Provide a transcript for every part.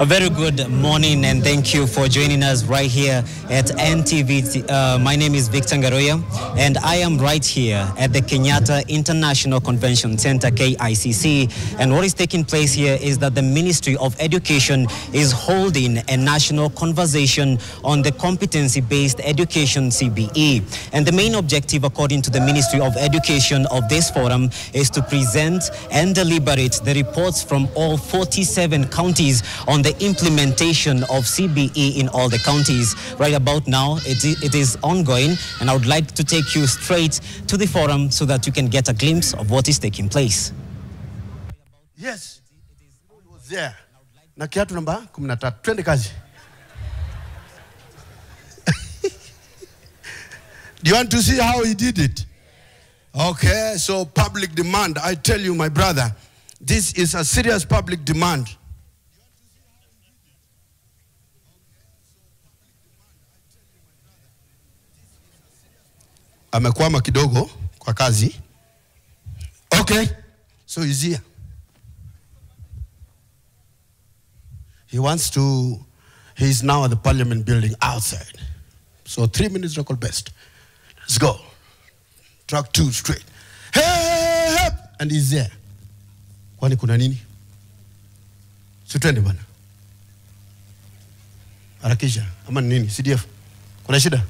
A very good morning and thank you for joining us right here at NTV. My name is Victor Ngaroya and I am right here at the Kenyatta International Convention Center, KICC. And what is taking place here is that the Ministry of Education is holding a national conversation on the competency-based education CBE. And the main objective, according to the Ministry of Education, of this forum is to present and deliberate the reports from all 47 counties on the implementation of CBE in all the counties. Right about now, it is ongoing, and I would like to take you straight to the forum so that you can get a glimpse of what is taking place. Yes, it was there. Na kiatu namba 13. Twende kazi. Do you want to see how he did it? Okay, so public demand. I tell you, my brother, this is a serious public demand. Amekwama kidogo kwa kazi. Okay, so he's here. He's now at the Parliament building outside. So 3 minutes record best. Let's go. Track 2 straight. Hey, hey, and he's there. Kwani kuna nini? Sitwende bana. Harakisha. Ama nini? CDF. Kuna shida?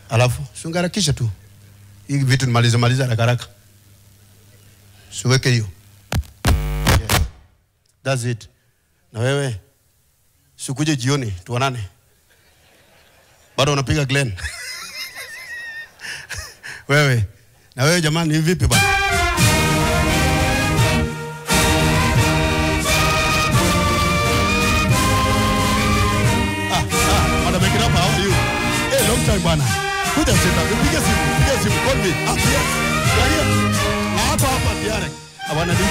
Alafu, sungarakisha tu. Hii vitu nimaliza haraka. Siweke hiyo. Yes. That's it. Na wewe, sikuje jioni, tuonane. Bado unapiga Glenn. Wewe, na wewe jamani, ni vipi bana? Madam Ekirapa, how are you? Hey, long time bana. Kuja sasa, piga simu, call me. Yes. Na hapa tayari. Abana niki.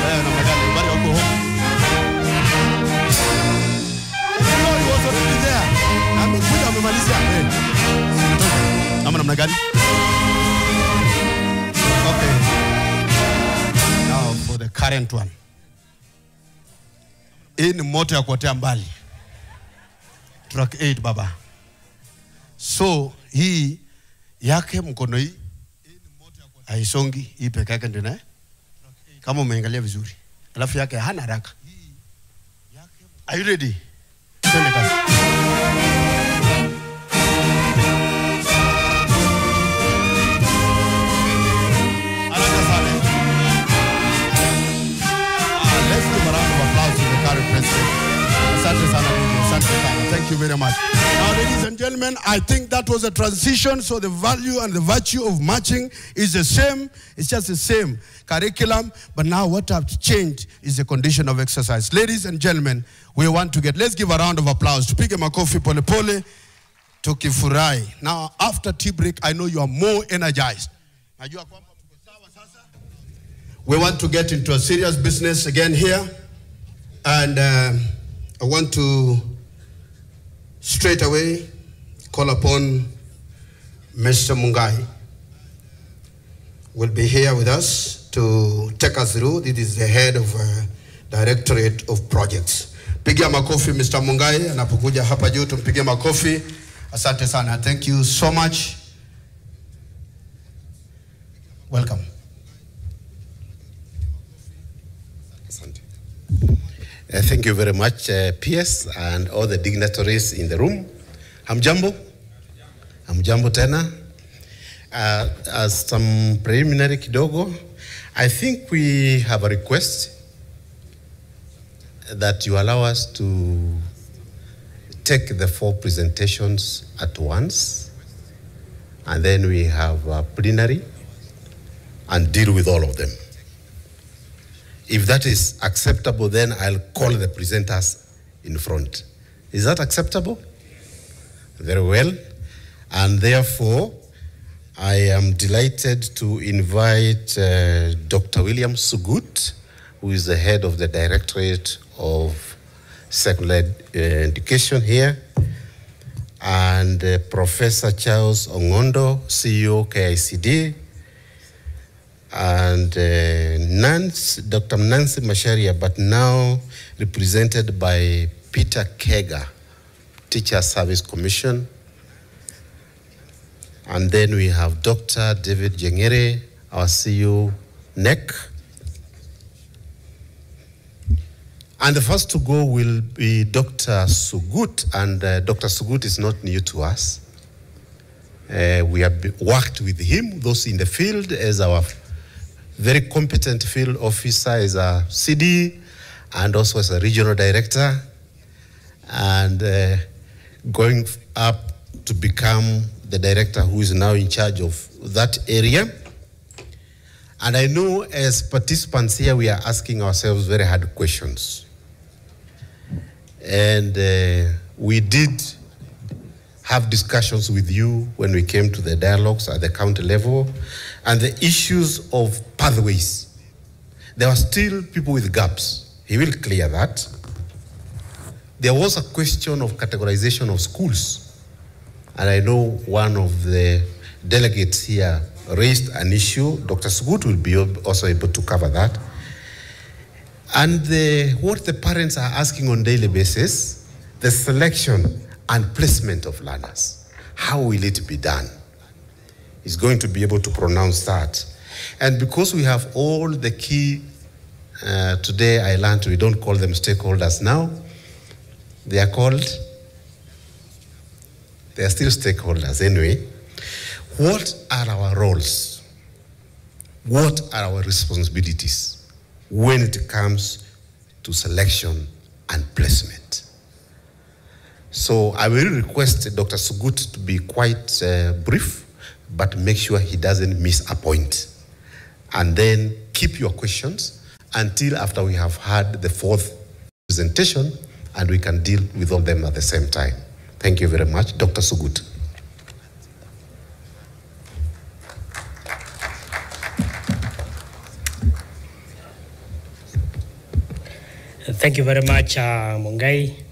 Na magari bali wako home. He was already there. Amekuja amemalizia. Ama namna gani? Okay. Now for the current one. Hii ni moto ya kuotea mbali. Track 8 baba. So hii yake mkono hii haisongi, hii peke yake ndio na kama umeangalia vizuri. Alafu yake hana haraka. Are you ready? Twende kazi. Haraka sana. Let's give a round of applause to the current president. Asante sana, asante sana. Thank you very much. Now, ladies and gentlemen, I think that was a transition, so the value and the virtue of marching is the same. It's just the same curriculum, but now what has changed is the condition of exercise. Ladies and gentlemen, let's give a round of applause. Tupige makofi pole pole, tukifurahi. Now, after tea break, I know you are more energized. We want to get into a serious business again here, and I want to straight away call upon Mr. Mungai. Will be here with us to take us through. This is the head of Directorate of Projects. Pigia makofi Mr. Mungai, anapokuja hapa juu tumpige makofi. Asante sana. Thank you so much. Welcome. Asante. Thank you very much, PS and all the dignitaries in the room. Hamjambo? Hamjambo tena. As some preliminary kidogo, I think we have a request that you allow us to take the 4 presentations at once, and then we have a plenary and deal with all of them. If that is acceptable, then I'll call the presenters in front. Is that acceptable? Very well. And therefore, I am delighted to invite Dr. William Sugut, who is the head of the Directorate of Secondary Education here, and Professor Charles Ongondo, CEO KICD, and Dr. Nancy Masharia, but now represented by Peter Kega, Teacher Service Commission. And then we have Dr. David Jengere, our CEO, NEC. And the first to go will be Dr. Sugut, and Dr. Sugut is not new to us. We have worked with him, those in the field, as our very competent field officer, as a CD, and also as a regional director, and going up to become the director who is now in charge of that area. And I know as participants here, we are asking ourselves very hard questions. And we did have discussions with you when we came to the dialogues at the county level, and the issues of pathways. There were still people with gaps. He will clear that. There was a question of categorization of schools, and I know one of the delegates here raised an issue. Dr. Sugut will be also able to cover that. And what the parents are asking on a daily basis, the selection and placement of learners. How will it be done? He's going to be able to pronounce that. And because we have all the key, today I learned we don't call them stakeholders now. They are still stakeholders anyway. What are our roles? What are our responsibilities when it comes to selection and placement? So I will request Dr. Sugut to be quite brief, but make sure he doesn't miss a point. And then keep your questions until after we have had the fourth presentation, and we can deal with all of them at the same time. Thank you very much. Dr. Sugut. Thank you very much, Mungai.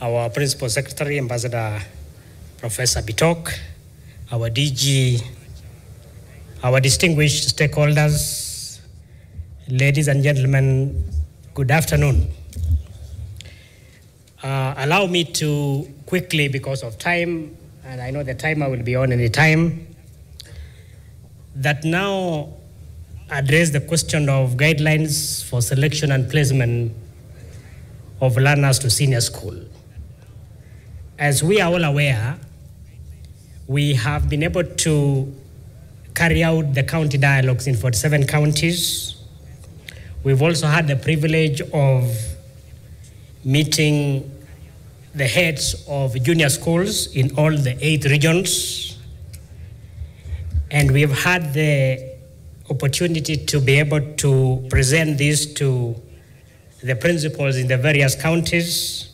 Our Principal Secretary, Ambassador Professor Bitok, our DG, our distinguished stakeholders, ladies and gentlemen, good afternoon. Allow me to quickly, because of time, and I know the timer will be on any time, that now address the question of guidelines for selection and placement of learners to senior school. As we are all aware, we have been able to carry out the county dialogues in 47 counties. We've also had the privilege of meeting the heads of junior schools in all the 8 regions. And we've had the opportunity to be able to present this to the principals in the various counties.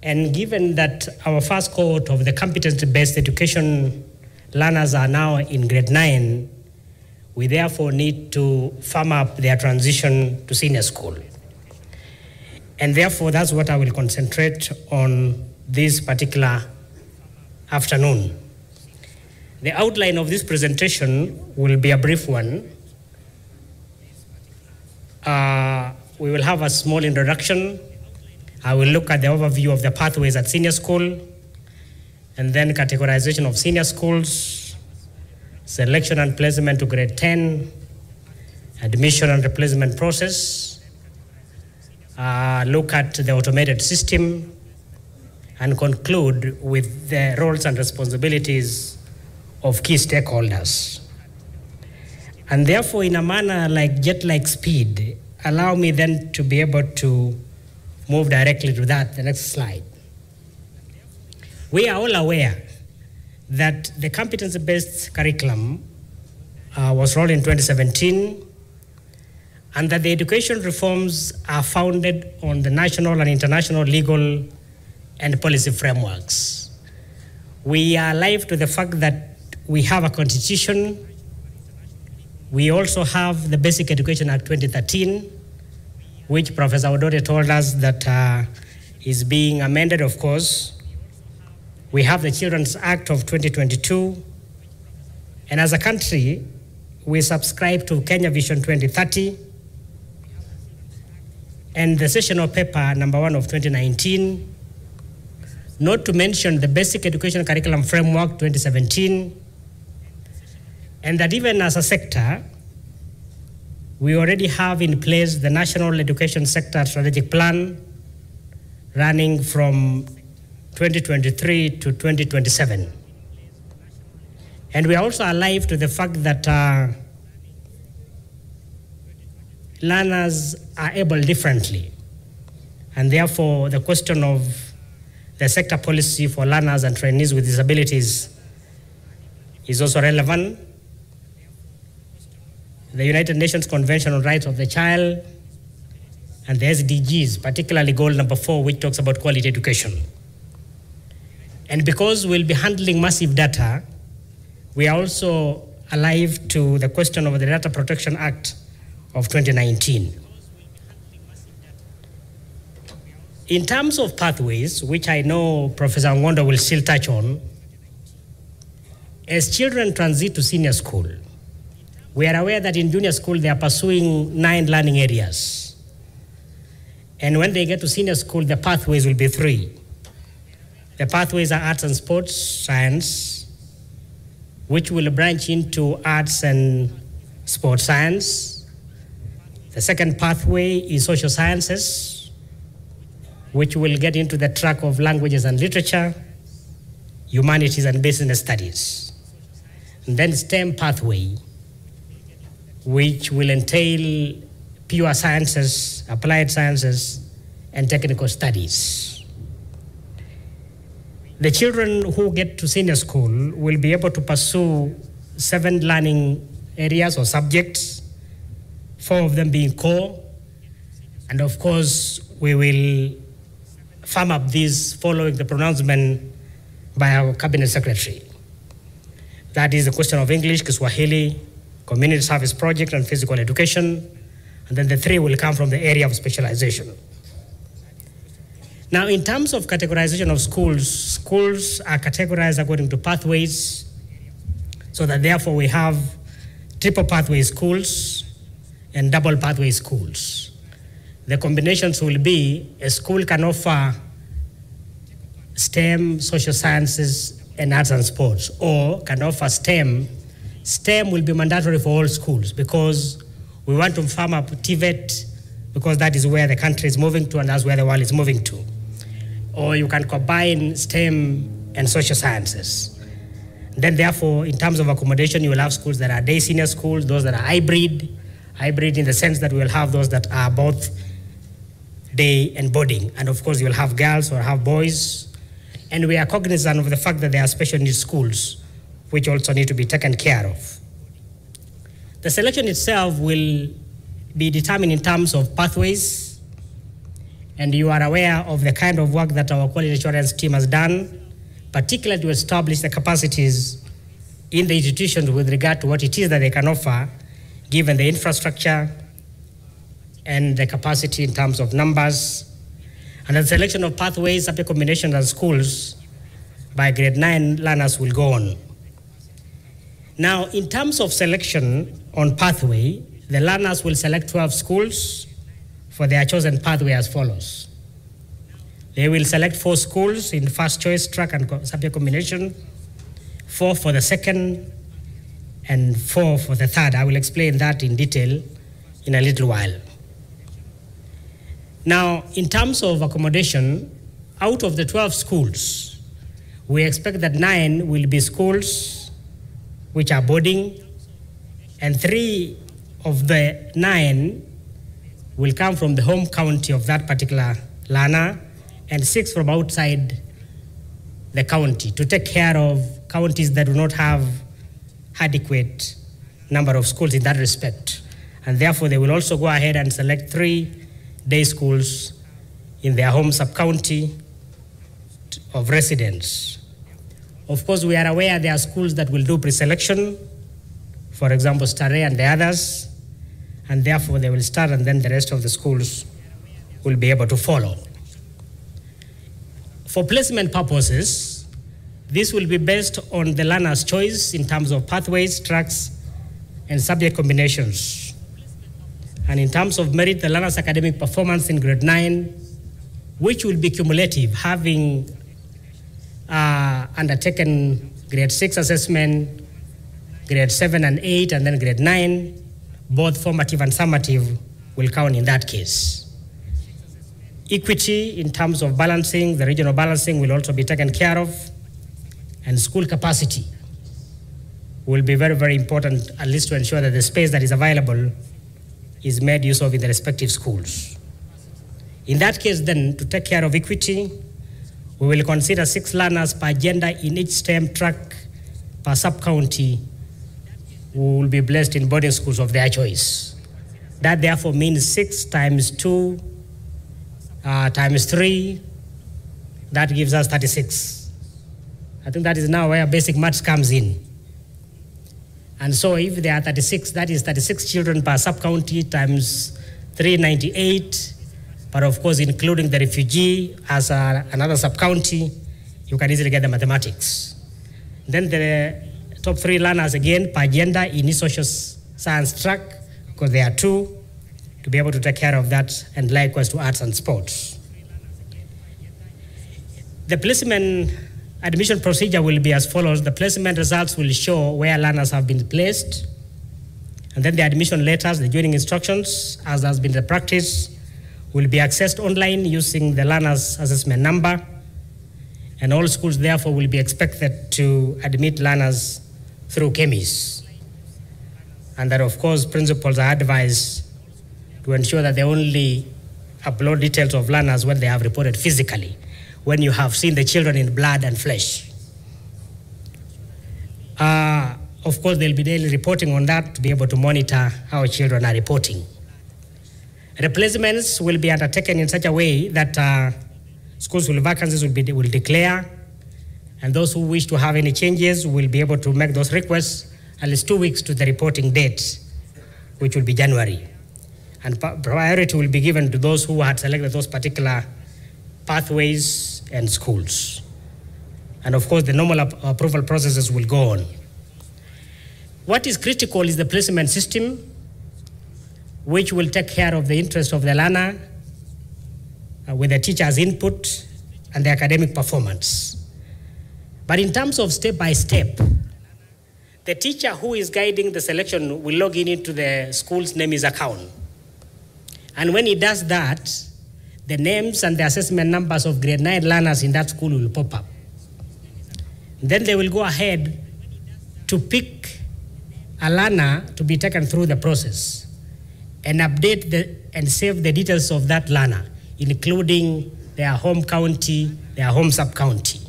And given that our first cohort of the competency-based education learners are now in grade 9, we therefore need to firm up their transition to senior school. And therefore, that's what I will concentrate on this particular afternoon. The outline of this presentation will be a brief one. We will have a small introduction. I will look at the overview of the pathways at senior school, and then categorization of senior schools, selection and placement to grade 10, admission and replacement process, look at the automated system, and conclude with the roles and responsibilities of key stakeholders. And therefore, in a manner like jet-like speed, allow me then to be able to move directly to that, the next slide. We are all aware that the competency-based curriculum was rolled in 2017, and that the education reforms are founded on the national and international legal and policy frameworks. We are alive to the fact that we have a constitution. We also have the Basic Education Act 2013, which Professor Odore told us that is being amended, of course. We have the Children's Act of 2022, And as a country, we subscribe to Kenya Vision 2030 and the sessional paper number 1 of 2019, not to mention the Basic Education Curriculum Framework 2017, and that even as a sector, we already have in place the National Education Sector Strategic Plan running from 2023 to 2027. And we are also alive to the fact that learners are able differently. And therefore, the question of the sector policy for learners and trainees with disabilities is also relevant. The United Nations Convention on Rights of the Child and the SDGs, particularly goal number 4, which talks about quality education. And because we'll be handling massive data, we are also alive to the question of the Data Protection Act of 2019. In terms of pathways, which I know Professor Ngondo will still touch on, as children transit to senior school, we are aware that in junior school they are pursuing 9 learning areas. And when they get to senior school, the pathways will be 3. The pathways are arts and sports science, which will branch into arts and sports science. The second pathway is social sciences, which will get into the track of languages and literature, humanities and business studies. And then STEM pathway, which will entail pure sciences, applied sciences, and technical studies. The children who get to senior school will be able to pursue 7 learning areas or subjects, 4 of them being core. And of course, we will firm up these following the pronouncement by our Cabinet Secretary. That is the question of English, Kiswahili, community service project, and physical education. And then the 3 will come from the area of specialization. Now, in terms of categorization of schools, schools are categorized according to pathways, so that therefore we have triple pathway schools and double pathway schools. The combinations will be a school can offer STEM, social sciences, and arts and sports, or can offer STEM. STEM will be mandatory for all schools because we want to firm up TVET because that is where the country is moving to and that's where the world is moving to. Or you can combine STEM and social sciences. Then therefore, in terms of accommodation, you will have schools that are day senior schools, those that are hybrid in the sense that we will have those that are both day and boarding. And of course, you will have girls or have boys. And we are cognizant of the fact that there are special needs schools, which also need to be taken care of. The selection itself will be determined in terms of pathways, and you are aware of the kind of work that our quality assurance team has done, particularly to establish the capacities in the institutions with regard to what it is that they can offer, given the infrastructure and the capacity in terms of numbers. And the selection of pathways, subject combinations, and schools by grade 9 learners will go on. Now, in terms of selection on pathway, the learners will select 12 schools for their chosen pathway as follows. They will select 4 schools in first choice track and subject combination, 4 for the second, and 4 for the third. I will explain that in detail in a little while. Now, in terms of accommodation, out of the 12 schools, we expect that 9 will be schools which are boarding, and 3 of the 9 will come from the home county of that particular learner, and 6 from outside the county to take care of counties that do not have adequate number of schools in that respect. And therefore, they will also go ahead and select 3 day schools in their home sub-county of residence. Of course, we are aware there are schools that will do pre-selection, for example, Stare and the others, and therefore they will start and then the rest of the schools will be able to follow. For placement purposes, This will be based on the learner's choice in terms of pathways, tracks, and subject combinations. And in terms of merit, the learner's academic performance in grade 9, which will be cumulative, having undertaken grade 6 assessment, grade 7 and 8, and then grade 9, both formative and summative will count in that case. Equity in terms of balancing, the regional balancing will also be taken care of, and school capacity will be very, very important, at least to ensure that the space that is available is made use of in the respective schools. In that case then, to take care of equity, we will consider 6 learners per gender in each STEM track per sub-county who will be placed in boarding schools of their choice. That therefore means 6 times 2 times 3, that gives us 36. I think that is now where basic maths comes in. And so if there are 36, that is 36 children per sub-county times 398, but of course including the refugee as another sub-county, you can easily get the mathematics. Then the top 3 learners again per gender in each social science track, because there are 2, to be able to take care of that, and likewise to arts and sports. The placement admission procedure will be as follows. The placement results will show where learners have been placed, and then the admission letters, the joining instructions, as has been the practice, will be accessed online using the learner's assessment number, and all schools therefore will be expected to admit learners through chemis. And that of course principals are advised to ensure that they only upload details of learners when they have reported physically, when you have seen the children in blood and flesh. Of course, there'll be daily reporting on that to be able to monitor how children are reporting. Replacements will be undertaken in such a way that schools with vacancies will declare, and those who wish to have any changes will be able to make those requests at least 2 weeks to the reporting date, which will be January. And priority will be given to those who had selected those particular pathways and schools. And of course, the normal approval processes will go on. What is critical is the placement system, which will take care of the interest of the learner with the teacher's input and the academic performance. But in terms of step-by-step, the teacher who is guiding the selection will log in into the school's NAMIS account. And when he does that, the names and the assessment numbers of grade 9 learners in that school will pop up. Then they will go ahead to pick a learner to be taken through the process and update and save the details of that learner, including their home county, their home sub-county.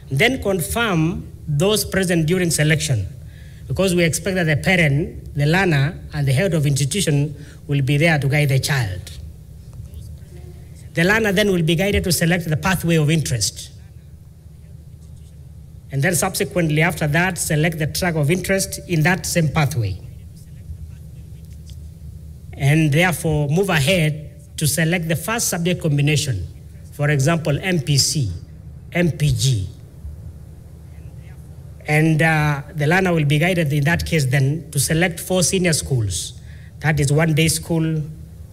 Then confirm those present during selection, because we expect that the parent, the learner, and the head of institution will be there to guide the child. The learner then will be guided to select the pathway of interest. And then subsequently after that, select the track of interest in that same pathway. And therefore move ahead to select the first subject combination. For example, MPC, MPG. And the learner will be guided in that case then to select 4 senior schools. That is 1 day school,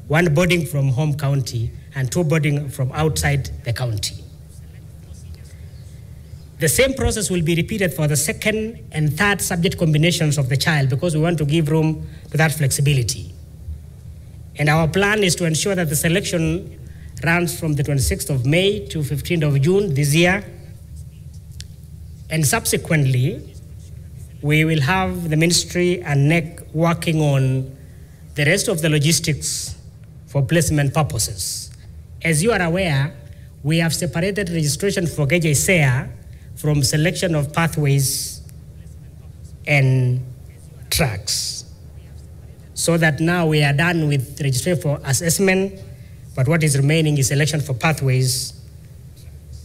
1 boarding from home county, and 2 boarding from outside the county. The same process will be repeated for the 2nd and 3rd subject combinations of the child, because we want to give room to that flexibility. And our plan is to ensure that the selection runs from the 26th of May to 15th of June this year. And subsequently, we will have the ministry and NEC working on the rest of the logistics for placement purposes. As you are aware, we have separated registration for KJSEA from selection of pathways and tracks, so that now we are done with registration for assessment, but what is remaining is selection for pathways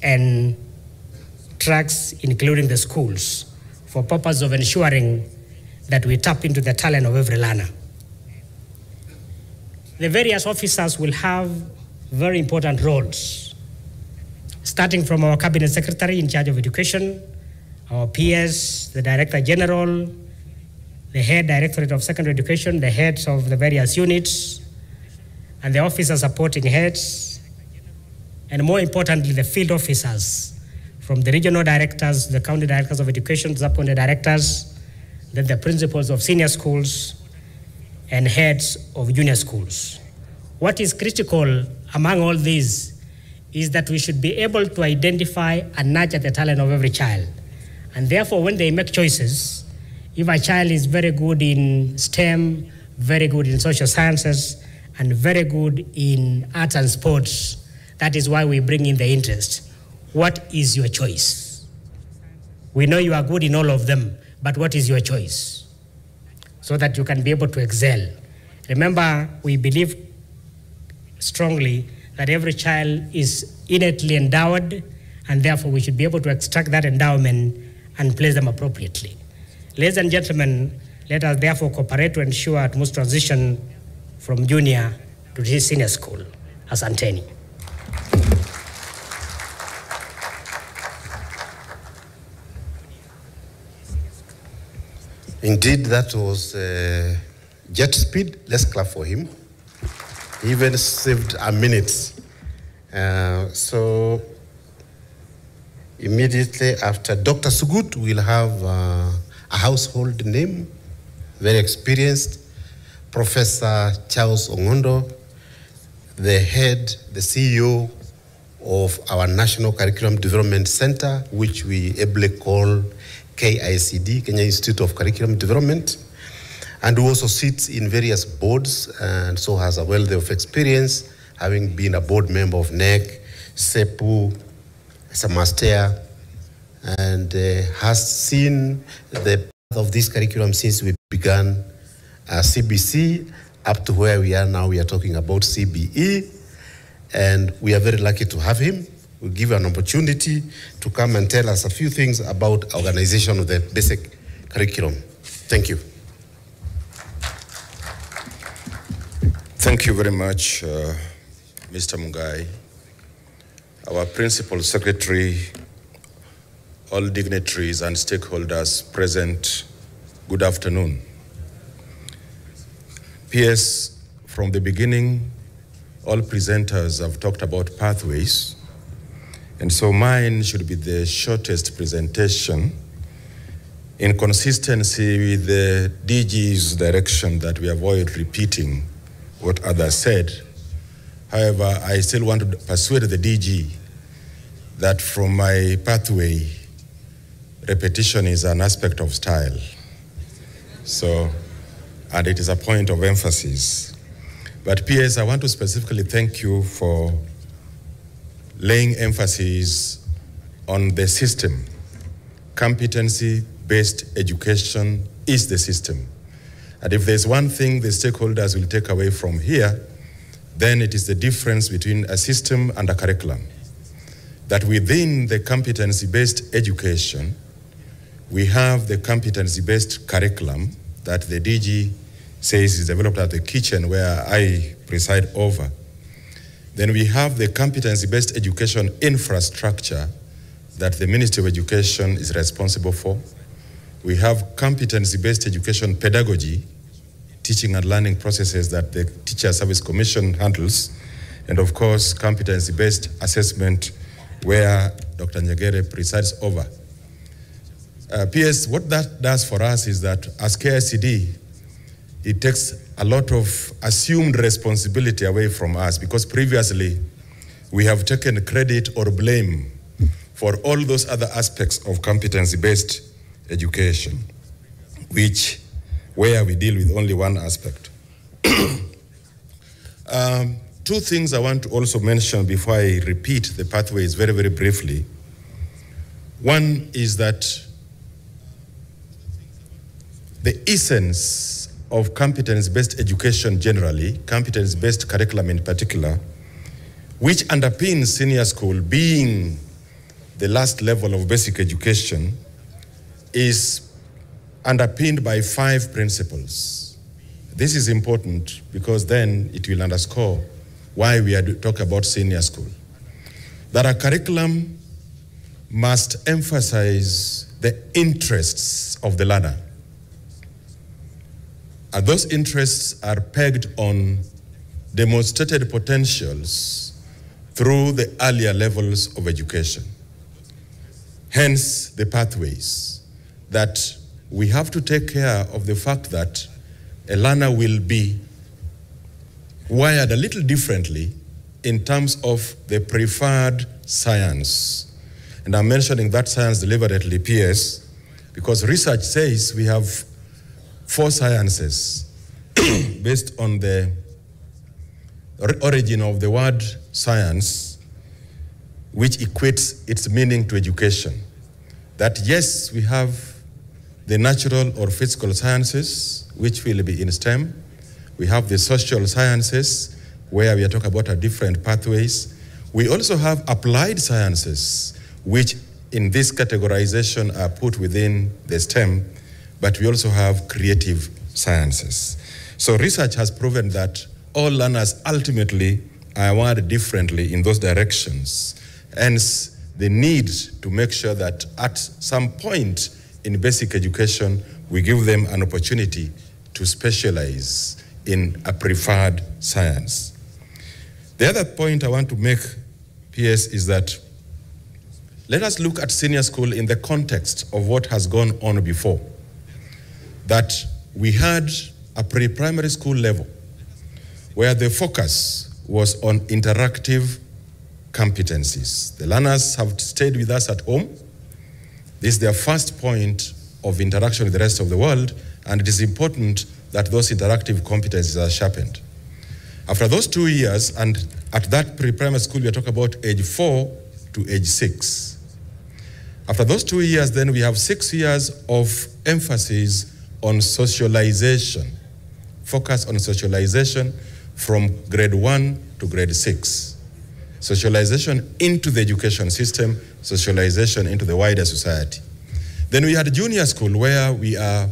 and tracks, including the schools, for purpose of ensuring that we tap into the talent of every learner. The various officers will have very important roles, starting from our Cabinet Secretary in charge of education, our PS, the Director General, the Head Directorate of Secondary Education, the heads of the various units, and the officers supporting heads, and more importantly, the field officers, from the regional directors, the county directors of education, sub-county directors, then the principals of senior schools, and heads of junior schools. What is critical among all these is that we should be able to identify and nurture the talent of every child. And therefore, when they make choices, if a child is very good in STEM, very good in social sciences, and very good in arts and sports, that is why we bring in the interest. What is your choice? We know you are good in all of them, but what is your choice? So that you can be able to excel. Remember, we believe strongly that every child is innately endowed, and therefore we should be able to extract that endowment and place them appropriately. Ladies and gentlemen, let us therefore cooperate to ensure a smooth transition from junior to the senior school. Asanteni. Indeed, that was jet speed. Let's clap for him. He even saved a minute. So immediately after Dr. Sugut, we'll have a household name, very experienced, Professor Charles Ongondo, the head, the CEO of our National Curriculum Development Center, which we ably call KICD, Kenya Institute of Curriculum Development, and who also sits in various boards and so has a wealth of experience, having been a board member of NEC, SEPU, Samastea, and has seen the path of this curriculum since we began CBC up to where we are now. We are talking about CBE, and we are very lucky to have him. We'll give you an opportunity to come and tell us a few things about organization of the basic curriculum. Thank you. Thank you very much, Mr. Mungai. Our Principal Secretary, all dignitaries and stakeholders present, good afternoon. PS, from the beginning, all presenters have talked about pathways, and so mine should be the shortest presentation in consistency with the DG's direction that we avoid repeating what others said. However, I still want to persuade the DG that from my pathway, repetition is an aspect of style. So, and it is a point of emphasis. But PS, I want to specifically thank you for laying emphasis on the system. Competency-based education is the system. And if there's one thing the stakeholders will take away from here, then it is the difference between a system and a curriculum. That within the competency-based education, we have the competency-based curriculum that the DG says is developed at the kitchen where I preside over. Then we have the competency-based education infrastructure that the Ministry of Education is responsible for. We have competency-based education pedagogy, teaching and learning processes that the Teacher Service Commission handles, and of course, competency-based assessment where Dr. Nyegere presides over. PS, what that does for us is that as KICD, it takes a lot of assumed responsibility away from us, because previously we have taken credit or blame for all those other aspects of competency-based education, where we deal with only one aspect. Two things I want to also mention before I repeat the pathways very, very briefly. One is that the essence of competence-based education generally, competence-based curriculum in particular, which underpins senior school being the last level of basic education, is underpinned by 5 principles. This is important because then it will underscore why we are talking about senior school. that a curriculum must emphasize the interests of the learner. And those interests are pegged on demonstrated potentials through the earlier levels of education. Hence, the pathways that we have to take care of the fact that a learner will be wired a little differently in terms of the preferred science. And I'm mentioning that science deliberately, PS, because research says we have 4 sciences based on the origin of the word science, which equates its meaning to education. That yes, we have the natural or physical sciences, which will be in STEM. We have the social sciences, where we are talking about our different pathways. We also have applied sciences, which in this categorization are put within the STEM, but we also have creative sciences. So research has proven that all learners ultimately are wired differently in those directions. Hence, the need to make sure that at some point in basic education, we give them an opportunity to specialize in a preferred science. The other point I want to make, PS, is that let us look at senior school in the context of what has gone on before. That we had a pre-primary school level where the focus was on interactive competencies. The learners have stayed with us at home. This is their first point of interaction with the rest of the world, and it is important that those interactive competencies are sharpened. After those 2 years, and at that pre-primary school, we are talking about age 4 to age 6. After those 2 years, then we have 6 years of emphasis on socialization, focus on socialization from grade 1 to grade 6. Socialization into the education system, socialization into the wider society. Then we had junior school, where we are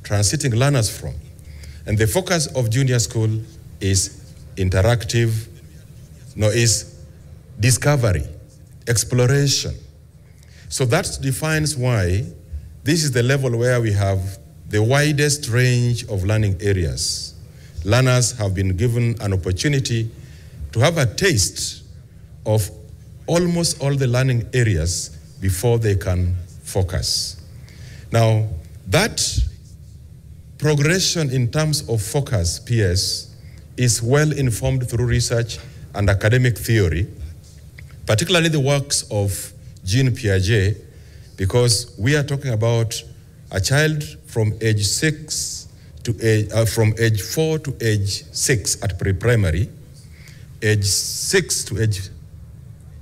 transiting learners from. And the focus of junior school is interactive, is discovery, exploration. So that defines why this is the level where we have the widest range of learning areas. Learners have been given an opportunity to have a taste of almost all the learning areas before they can focus. Now, that progression in terms of focus, PS, is well informed through research and academic theory, particularly the works of Jean Piaget, because we are talking about a child from age 6 to age, from age 4 to age 6 at pre-primary, age 6 to age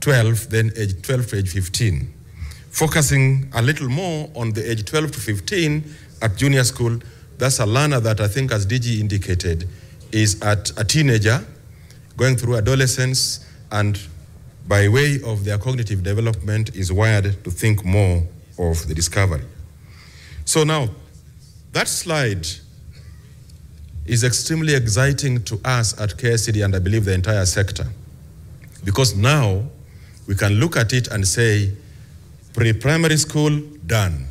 12, then age 12 to age 15. Focusing a little more on the age 12 to 15 at junior school, that's a learner that I think, as DG indicated, is at a teenager, going through adolescence, and by way of their cognitive development is wired to think more of the discovery. So now, that slide is extremely exciting to us at KSCD, and I believe the entire sector, because now we can look at it and say, pre-primary school, done.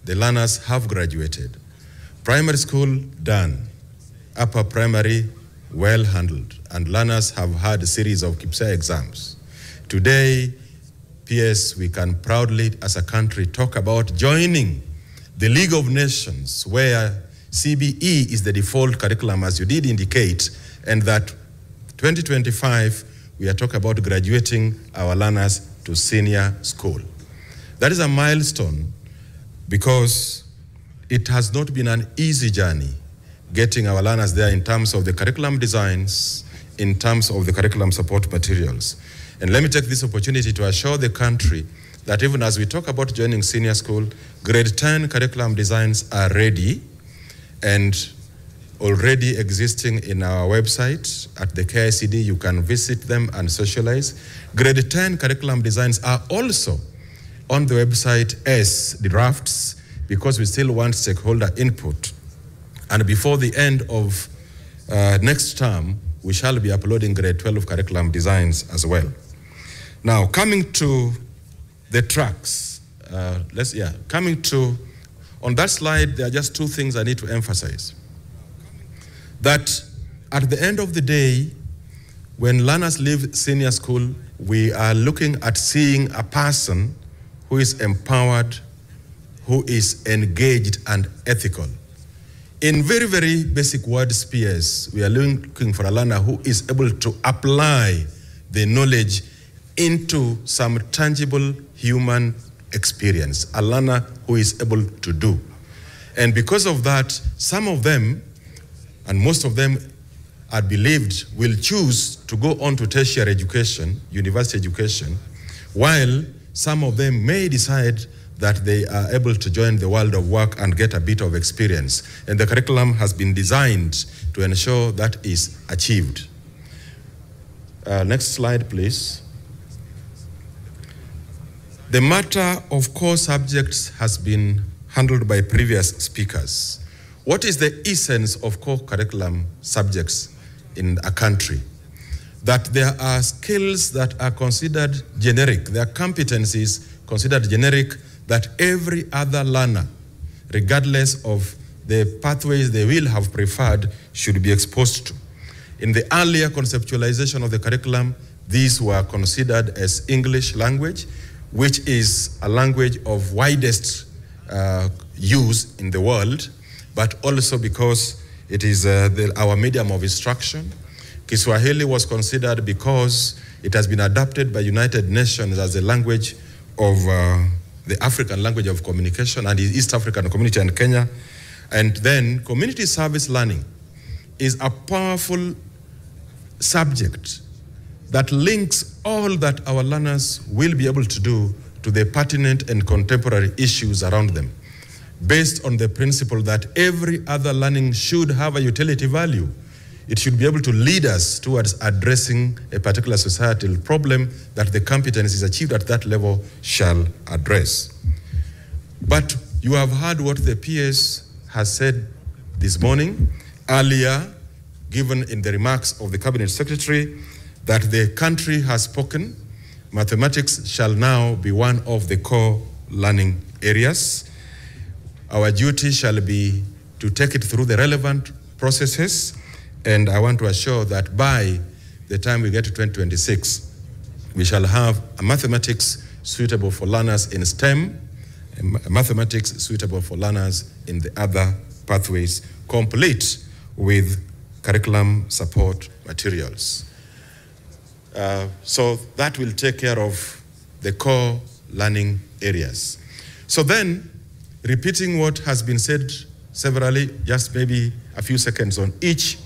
The learners have graduated. Primary school, done. Upper primary, well handled. And learners have had a series of KPSEA exams. Today, PS, we can proudly, as a country, talk about joining the League of Nations, where CBE is the default curriculum, as you did indicate, and that 2025, we are talking about graduating our learners to senior school. That is a milestone because it has not been an easy journey getting our learners there in terms of the curriculum designs, in terms of the curriculum support materials. And let me take this opportunity to assure the country that even as we talk about joining senior school, grade 10 curriculum designs are ready and already existing in our website at the KICD. You can visit them and socialize. Grade 10 curriculum designs are also on the website as drafts, because we still want stakeholder input. And before the end of next term, we shall be uploading grade 12 curriculum designs as well. Now, coming to the tracks, on that slide, there are just two things I need to emphasize. That at the end of the day, when learners leave senior school, we are looking at seeing a person who is empowered, who is engaged and ethical. In very, very basic word spheres, we are looking for a learner who is able to apply the knowledge into some tangible human experience, a learner who is able to do. And because of that, some of them, and most of them are believed, will choose to go on to tertiary education, university education, while some of them may decide that they are able to join the world of work and get a bit of experience. And the curriculum has been designed to ensure that is achieved. Next slide, please. The matter of core subjects has been handled by previous speakers. What is the essence of core curriculum subjects in a country? That there are skills that are considered generic, there are competencies considered generic that every other learner, regardless of the pathways they will have preferred, should be exposed to. In the earlier conceptualization of the curriculum, these were considered as English language, which is a language of widest use in the world, but also because it is our medium of instruction. Kiswahili was considered because it has been adopted by United Nations as a language of the African language of communication and the East African community and Kenya. And then community service learning is a powerful subject that links all that our learners will be able to do to the pertinent and contemporary issues around them, based on the principle that every other learning should have a utility value. It should be able to lead us towards addressing a particular societal problem that the competencies achieved at that level shall address. But you have heard what the PS has said this morning, earlier given in the remarks of the Cabinet Secretary, that the country has spoken. Mathematics shall now be one of the core learning areas. Our duty shall be to take it through the relevant processes, and I want to assure that by the time we get to 2026, we shall have a mathematics suitable for learners in STEM, and mathematics suitable for learners in the other pathways, complete with curriculum support materials. So that will take care of the core learning areas. So then, repeating what has been said severally, just maybe a few seconds on each.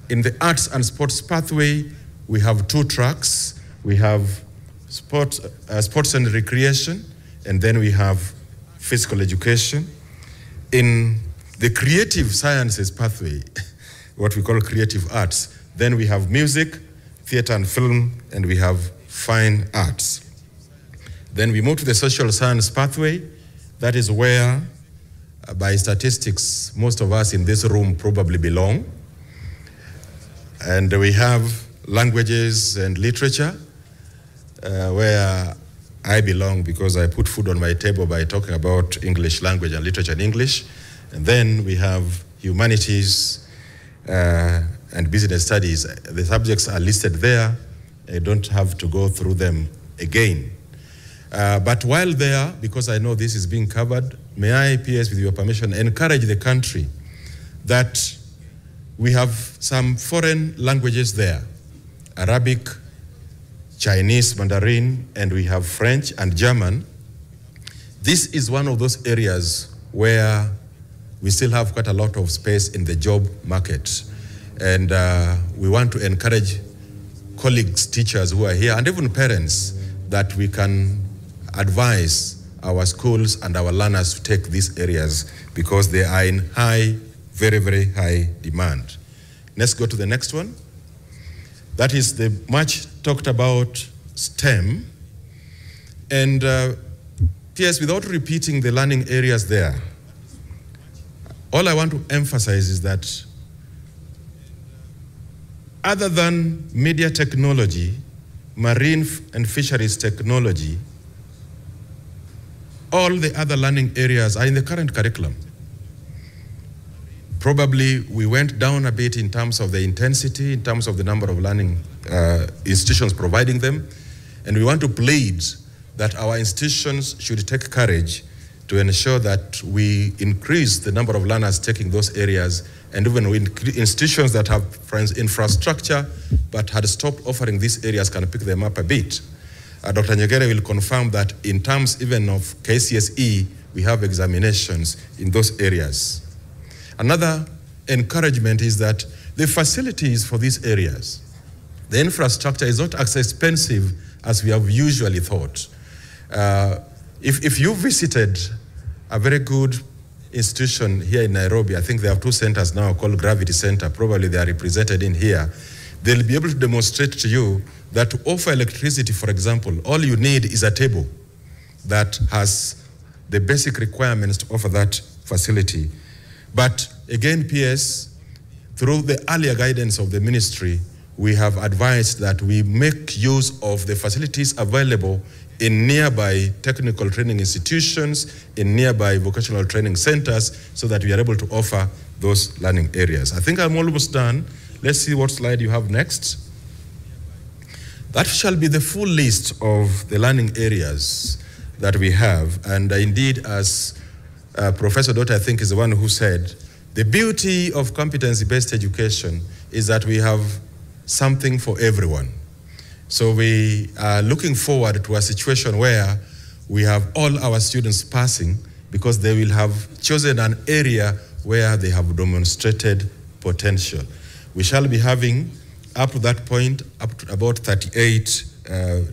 In the arts and sports pathway, we have two tracks. We have sports and recreation, and then we have physical education. In the creative sciences pathway, what we call creative arts, then we have music, theater and film, and we have fine arts. Then we move to the social science pathway. That is where, by statistics, most of us in this room probably belong. And we have languages and literature, where I belong because I put food on my table by talking about English language and literature in English. And then we have humanities and business studies. The subjects are listed there. I don't have to go through them again. But while there, because I know this is being covered, may I, PS, with your permission, encourage the country that we have some foreign languages there, Arabic, Chinese, Mandarin, and we have French and German. This is one of those areas where we still have quite a lot of space in the job market. And we want to encourage colleagues, teachers who are here, and even parents, that we can advise our schools and our learners to take these areas because they are in high, very, very high demand. Let's go to the next one. That is the much talked about STEM. And PS, without repeating the learning areas there, all I want to emphasize is that other than media technology, marine and fisheries technology, all the other learning areas are in the current curriculum. Probably we went down a bit in terms of the intensity, in terms of the number of learning institutions providing them, and we want to plead that our institutions should take courage to ensure that we increase the number of learners taking those areas, and even institutions that have infrastructure but had stopped offering these areas can pick them up a bit. Dr. Nyegere will confirm that in terms even of KCSE, we have examinations in those areas. Another encouragement is that the facilities for these areas, the infrastructure is not as expensive as we have usually thought. If you visited a very good institution here in Nairobi, I think there are 2 centers now called Gravity Center, probably they are represented in here, they'll be able to demonstrate to you that to offer electricity, for example, all you need is a table that has the basic requirements to offer that facility. But again, PS, through the earlier guidance of the ministry, we have advised that we make use of the facilities available in nearby technical training institutions, in nearby vocational training centers, so that we are able to offer those learning areas. I think I'm almost done. Let's see what slide you have next. That shall be the full list of the learning areas that we have. And indeed, as Professor Dota, I think, is the one who said, the beauty of competency-based education is that we have something for everyone. So we are looking forward to a situation where we have all our students passing because they will have chosen an area where they have demonstrated potential. We shall be having, up to that point, up to about 38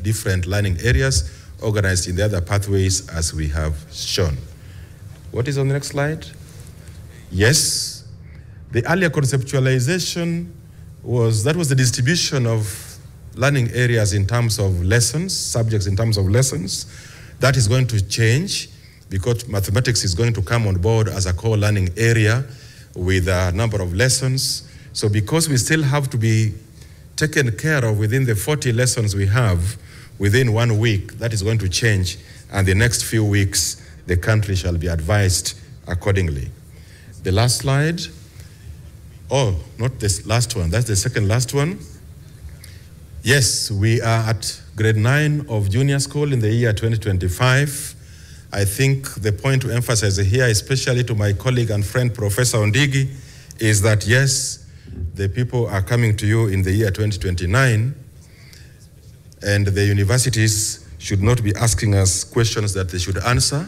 different learning areas organized in the other pathways as we have shown. What is on the next slide? Yes, the earlier conceptualization was the distribution of learning areas in terms of lessons, subjects in terms of lessons. That is going to change because mathematics is going to come on board as a core learning area with a number of lessons. So because we still have to be taken care of within the 40 lessons we have within 1 week, that is going to change. And the next few weeks, the country shall be advised accordingly. The last slide. Oh, not this last one. That's the second last one. Yes, we are at grade 9 of junior school in the year 2025. I think the point to emphasize here, especially to my colleague and friend, Professor Ondigi, is that yes, the people are coming to you in the year 2029, and the universities should not be asking us questions that they should answer.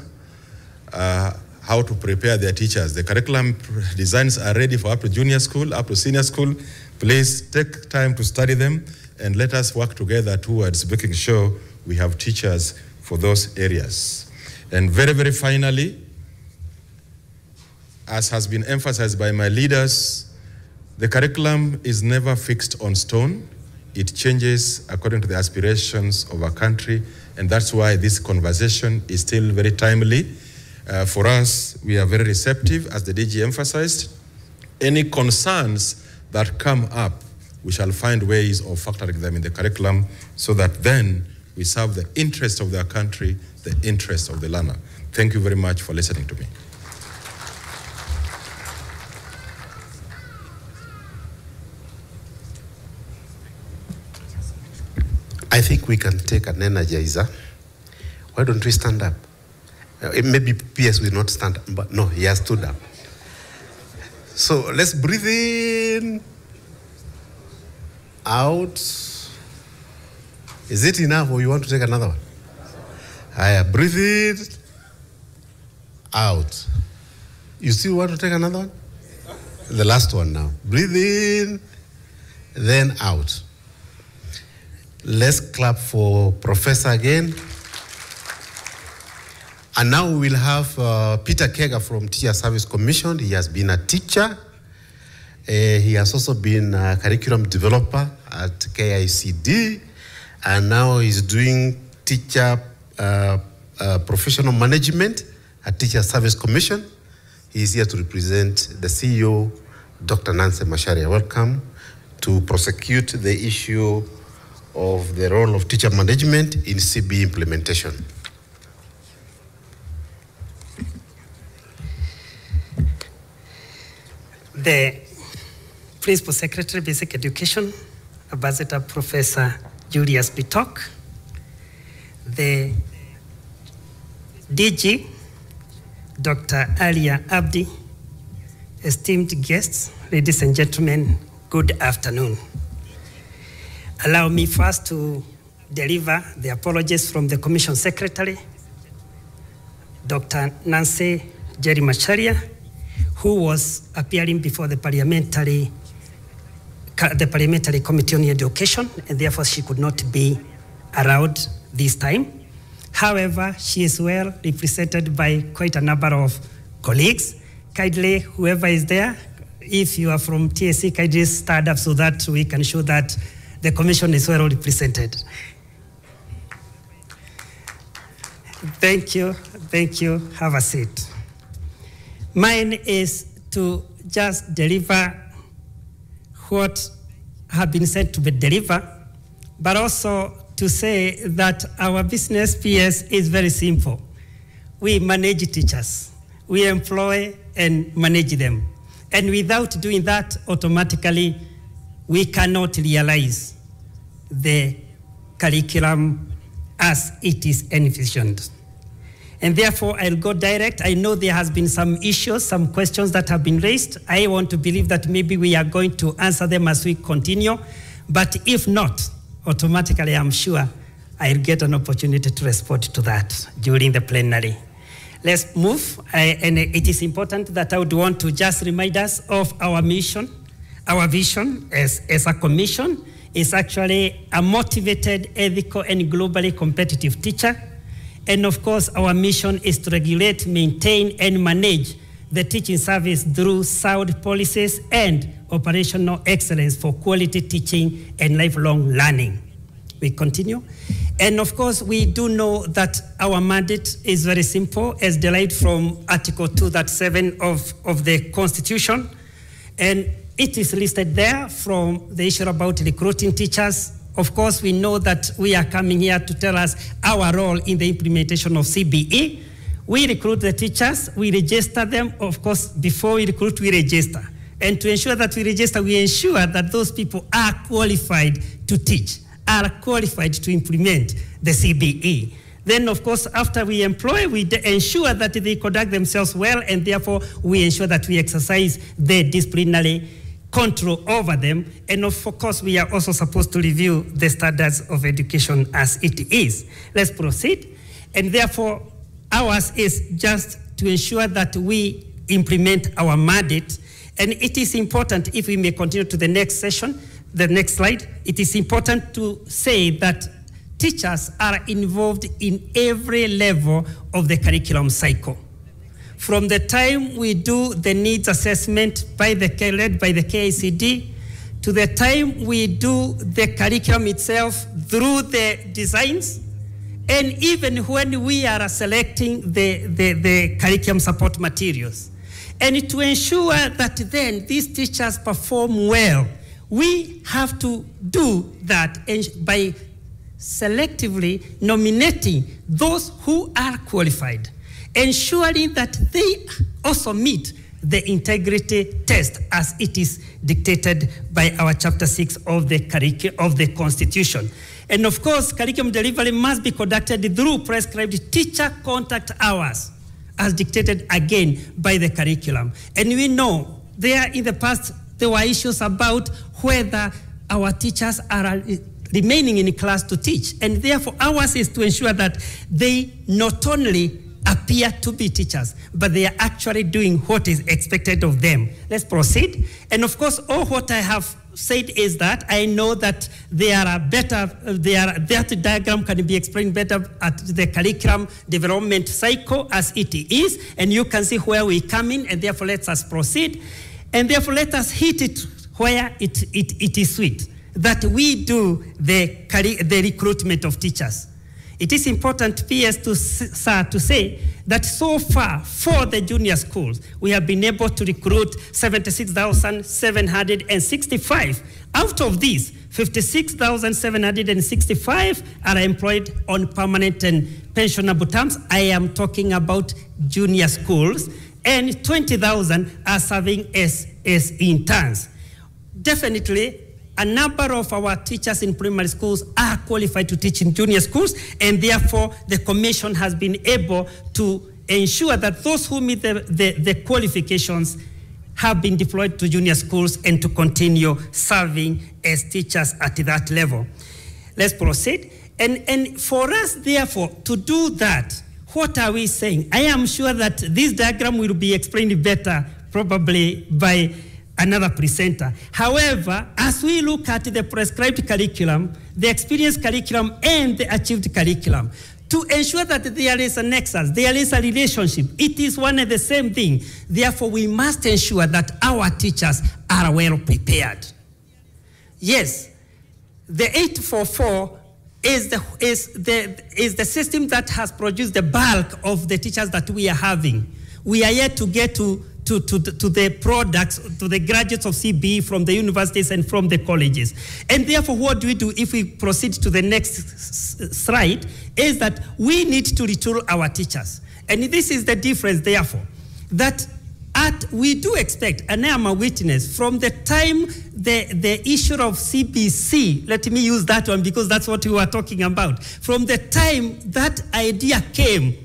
How to prepare their teachers. The curriculum designs are ready for up to junior school, up to senior school. Please take time to study them and let us work together towards making sure we have teachers for those areas. And very, very finally, as has been emphasized by my leaders, the curriculum is never fixed on stone. It changes according to the aspirations of our country, and that's why this conversation is still very timely. For us, we are very receptive, as the DG emphasized. Any concerns that come up, we shall find ways of factoring them in the curriculum so that then we serve the interest of their country, the interest of the learner. Thank you very much for listening to me. I think we can take an energizer. Why don't we stand up? Maybe PS will not stand up, but no, he has stood up. So let's breathe in, out. Is it enough or you want to take another one? Breathe in, out. You still want to take another one? The last one now. Breathe in, then out. Let's clap for Professor again. And now we will have Peter Kega from Teacher Service Commission. He has been a teacher. He has also been a curriculum developer at KICD. And now he's doing teacher professional management at Teacher Service Commission. He's here to represent the CEO, Dr. Nancy Macharia. Welcome to prosecute the issue of the role of teacher management in CBE implementation. The Principal Secretary, Basic Education, Ambassador Professor Julius Bitok, the DG, Dr. Alia Abdi, esteemed guests, ladies and gentlemen, good afternoon. Allow me first to deliver the apologies from the Commission Secretary, Dr. Nancy Jerry Macharia, who was appearing before the Parliamentary Committee on Education, and therefore she could not be around this time. However, she is well represented by quite a number of colleagues. Kindly, whoever is there, if you are from TSC, kindly stand up so that we can show that the Commission is well represented. Thank you, have a seat. Mine is to just deliver what have been said to be delivered, but also to say that our business PS is very simple. We manage teachers. We employ and manage them. And without doing that, automatically, we cannot realize the curriculum as it is envisioned. And therefore, I'll go direct. I know there has been some issues, some questions that have been raised. I want to believe that maybe we are going to answer them as we continue. But if not, automatically, I'm sure I'll get an opportunity to respond to that during the plenary. Let's move. And it is important that I would want to just remind us of our mission. Our vision as a commission is actually a motivated, ethical, and globally competitive teacher. And of course, our mission is to regulate, maintain, and manage the teaching service through sound policies and operational excellence for quality teaching and lifelong learning. We continue. And of course, we do know that our mandate is very simple, as derived from Article 237 of the Constitution. And it is listed there from the issue about recruiting teachers. Of course, we know that we are coming here to tell us our role in the implementation of CBE. We recruit the teachers, we register them. Of course, before we recruit, we register. And to ensure that we register, we ensure that those people are qualified to teach, are qualified to implement the CBE. Then, of course, after we employ, we ensure that they conduct themselves well, and therefore we ensure that we exercise the disciplinary control over them. And of course, we are also supposed to review the standards of education as it is. Let's proceed. And therefore, ours is just to ensure that we implement our mandate. And it is important, if we may continue to the next session, the next slide, it is important to say that teachers are involved in every level of the curriculum cycle. From the time we do the needs assessment led by the KICD, to the time we do the curriculum itself through the designs, and even when we are selecting the curriculum support materials. And to ensure that then these teachers perform well, we have to do that by selectively nominating those who are qualified, ensuring that they also meet the integrity test as it is dictated by our Chapter 6 of the Constitution. And of course, curriculum delivery must be conducted through prescribed teacher contact hours, as dictated again by the curriculum. And we know there in the past, there were issues about whether our teachers are remaining in class to teach. And therefore, ours is to ensure that they not only appear to be teachers, but they are actually doing what is expected of them. Let's proceed. And of course, all what I have said is that I know that that diagram can be explained better at the curriculum development cycle as it is, and you can see where we come in, and therefore let us proceed. And therefore let us hit it where it is sweet, that we do the recruitment of teachers. It is important, PS, to say that so far for the junior schools, we have been able to recruit 76,765. Out of these, 56,765 are employed on permanent and pensionable terms. I am talking about junior schools. And 20,000 are serving as interns. Definitely, a number of our teachers in primary schools are qualified to teach in junior schools, and therefore the commission has been able to ensure that those who meet the qualifications have been deployed to junior schools and to continue serving as teachers at that level. Let's proceed. And for us, therefore, to do that, what are we saying? I am sure that this diagram will be explained better probably by another presenter. However, as we look at the prescribed curriculum, the experienced curriculum, and the achieved curriculum, to ensure that there is a nexus, there is a relationship, it is one and the same thing. Therefore, we must ensure that our teachers are well prepared. Yes, the 844 is the system that has produced the bulk of the teachers that we are having. We are yet to get to the products, to the graduates of CBE from the universities and from the colleges. And therefore, what do we do if we proceed to the next slide is that we need to retool our teachers. And this is the difference, therefore, that we do expect, and I am a witness, from the time the issue of CBC, let me use that one because that's what we were talking about. From the time that idea came,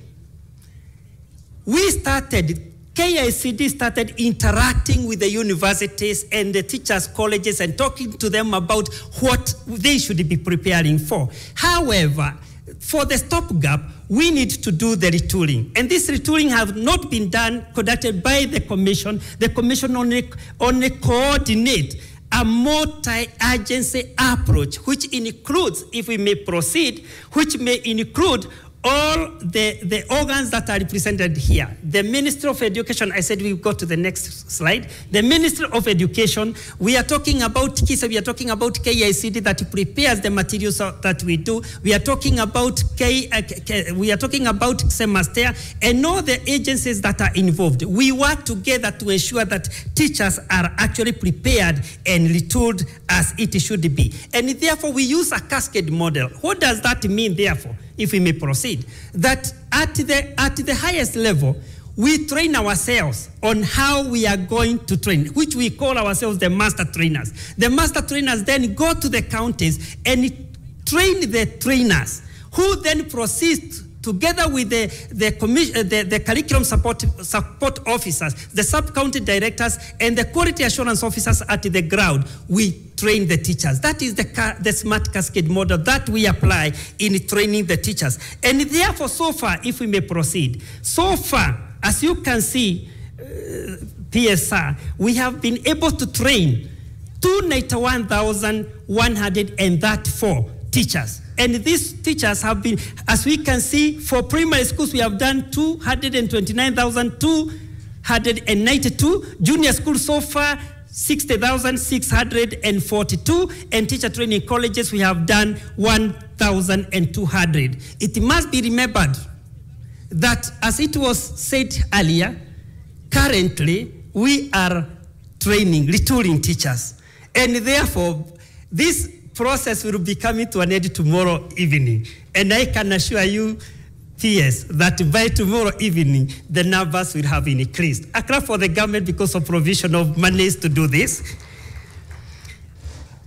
KICD started interacting with the universities and the teachers' colleges and talking to them about what they should be preparing for. However, for the stopgap, we need to do the retooling. And this retooling has not been conducted by the commission. The commission only coordinate a multi-agency approach, which includes, if we may proceed, which may include all the organs that are represented here. The Ministry of Education, I said we go to the next slide. The Ministry of Education, we are talking about KISA, we are talking about KICD that prepares the materials that we do. We are talking about Semester and all the agencies that are involved. We work together to ensure that teachers are actually prepared and retooled as it should be. And therefore, we use a cascade model. What does that mean, therefore? If we may proceed, that at the highest level, we train ourselves on how we are going to train, which we call ourselves the master trainers. The master trainers then go to the counties and train the trainers, who then proceed together with the curriculum support officers, the sub-county directors, and the quality assurance officers at the ground. We train the teachers. That is the smart cascade model that we apply in training the teachers. And therefore, so far, if we may proceed, so far, as you can see, PSR, we have been able to train 291,134 teachers. And these teachers have been, as we can see, for primary schools, we have done 229,292. Junior schools so far, 60,642. And teacher training colleges, we have done 1,200. It must be remembered that, as it was said earlier, currently we are retooling teachers. And therefore, this process will be coming to an end tomorrow evening. And I can assure you, PS, that by tomorrow evening, the numbers will have increased. A clap for the government because of provision of monies to do this.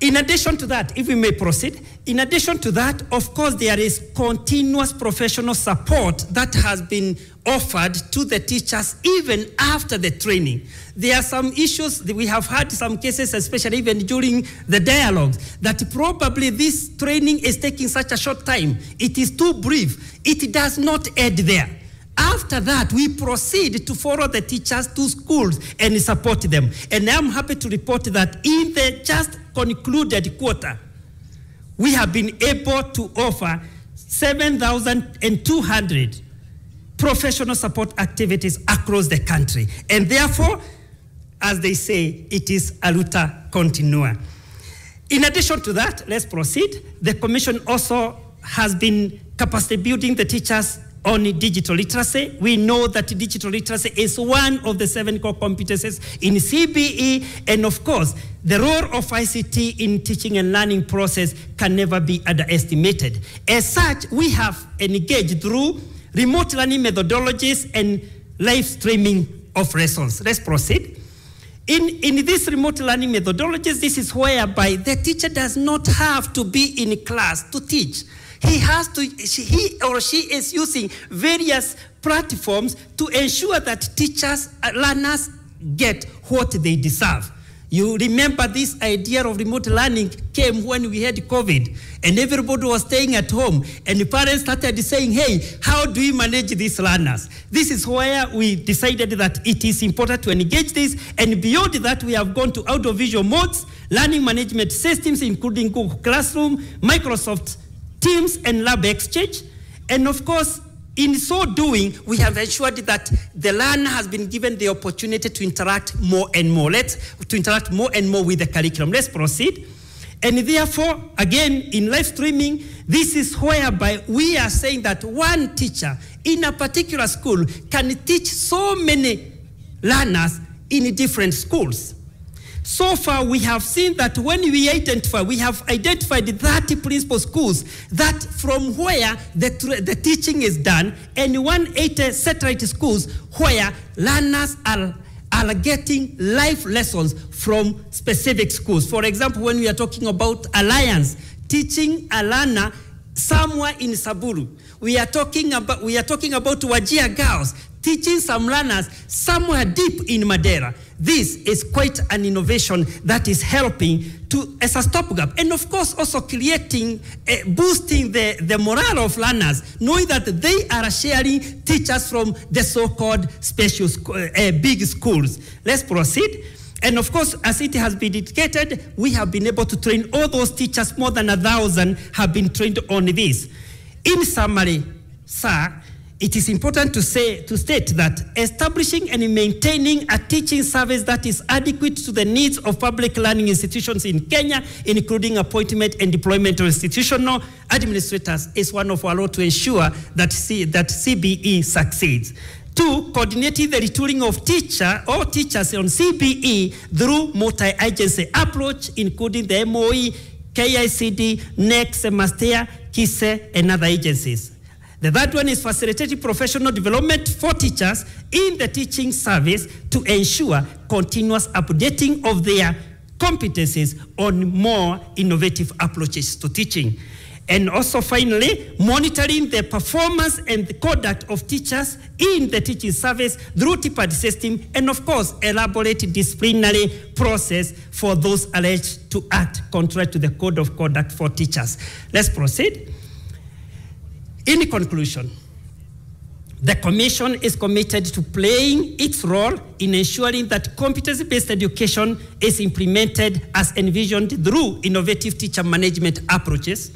In addition to that, if we may proceed, in addition to that, of course, there is continuous professional support that has been offered to the teachers even after the training. There are some issues that we have had some cases, especially even during the dialogues, that probably this training is taking such a short time. It is too brief. It does not end there. After that, we proceed to follow the teachers to schools and support them. And I'm happy to report that in the just concluded quarter, we have been able to offer 7,200 professional support activities across the country. And therefore, as they say, it is a luta continua. In addition to that, let's proceed. The commission also has been capacity building the teachers on digital literacy. We know that digital literacy is one of the 7 core competencies in CBE, and of course, the role of ICT in teaching and learning process can never be underestimated. As such, we have engaged through remote learning methodologies and live streaming of lessons. Let's proceed. In this remote learning methodologies, this is whereby the teacher does not have to be in class to teach. He or she is using various platforms to ensure that learners get what they deserve. You remember this idea of remote learning came when we had COVID and everybody was staying at home and the parents started saying, hey, how do we manage these learners? This is where we decided that it is important to engage this, and beyond that we have gone to audiovisual modes, learning management systems including Google Classroom, Microsoft Teams and Lab Exchange, and of course in so doing, we have ensured that the learner has been given the opportunity to interact more and more. with the curriculum. Let's proceed. And therefore, again, in live streaming, this is whereby we are saying that one teacher in a particular school can teach so many learners in different schools. So far, we have seen that when we have identified 30 principal schools that from where the teaching is done, and 180 satellite schools where learners are getting live lessons from specific schools. For example, when we are talking about Alliance, teaching a learner somewhere in Saburu. We are talking about Wajir girls, teaching some learners somewhere deep in Madeira. This is quite an innovation that is helping as a stopgap, and of course also boosting the morale of learners, knowing that they are sharing teachers from the so-called special big schools. Let's proceed. And of course, as it has been indicated, we have been able to train all those teachers. More than 1,000 have been trained on this. In summary, sir, it is important to state that establishing and maintaining a teaching service that is adequate to the needs of public learning institutions in Kenya, including appointment and deployment of institutional administrators, is one of our roles to ensure that CBE succeeds. 2, coordinating the retooling of teachers on CBE through multi-agency approach, including the MOE, KICD, NEC, Mastea, KISE, and other agencies. The third one is facilitating professional development for teachers in the teaching service to ensure continuous updating of their competencies on more innovative approaches to teaching. And also finally, monitoring the performance and the conduct of teachers in the teaching service through TPAD system, and of course, elaborate disciplinary process for those alleged to act contrary to the code of conduct for teachers. Let's proceed. In conclusion, the Commission is committed to playing its role in ensuring that competency-based education is implemented as envisioned through innovative teacher management approaches.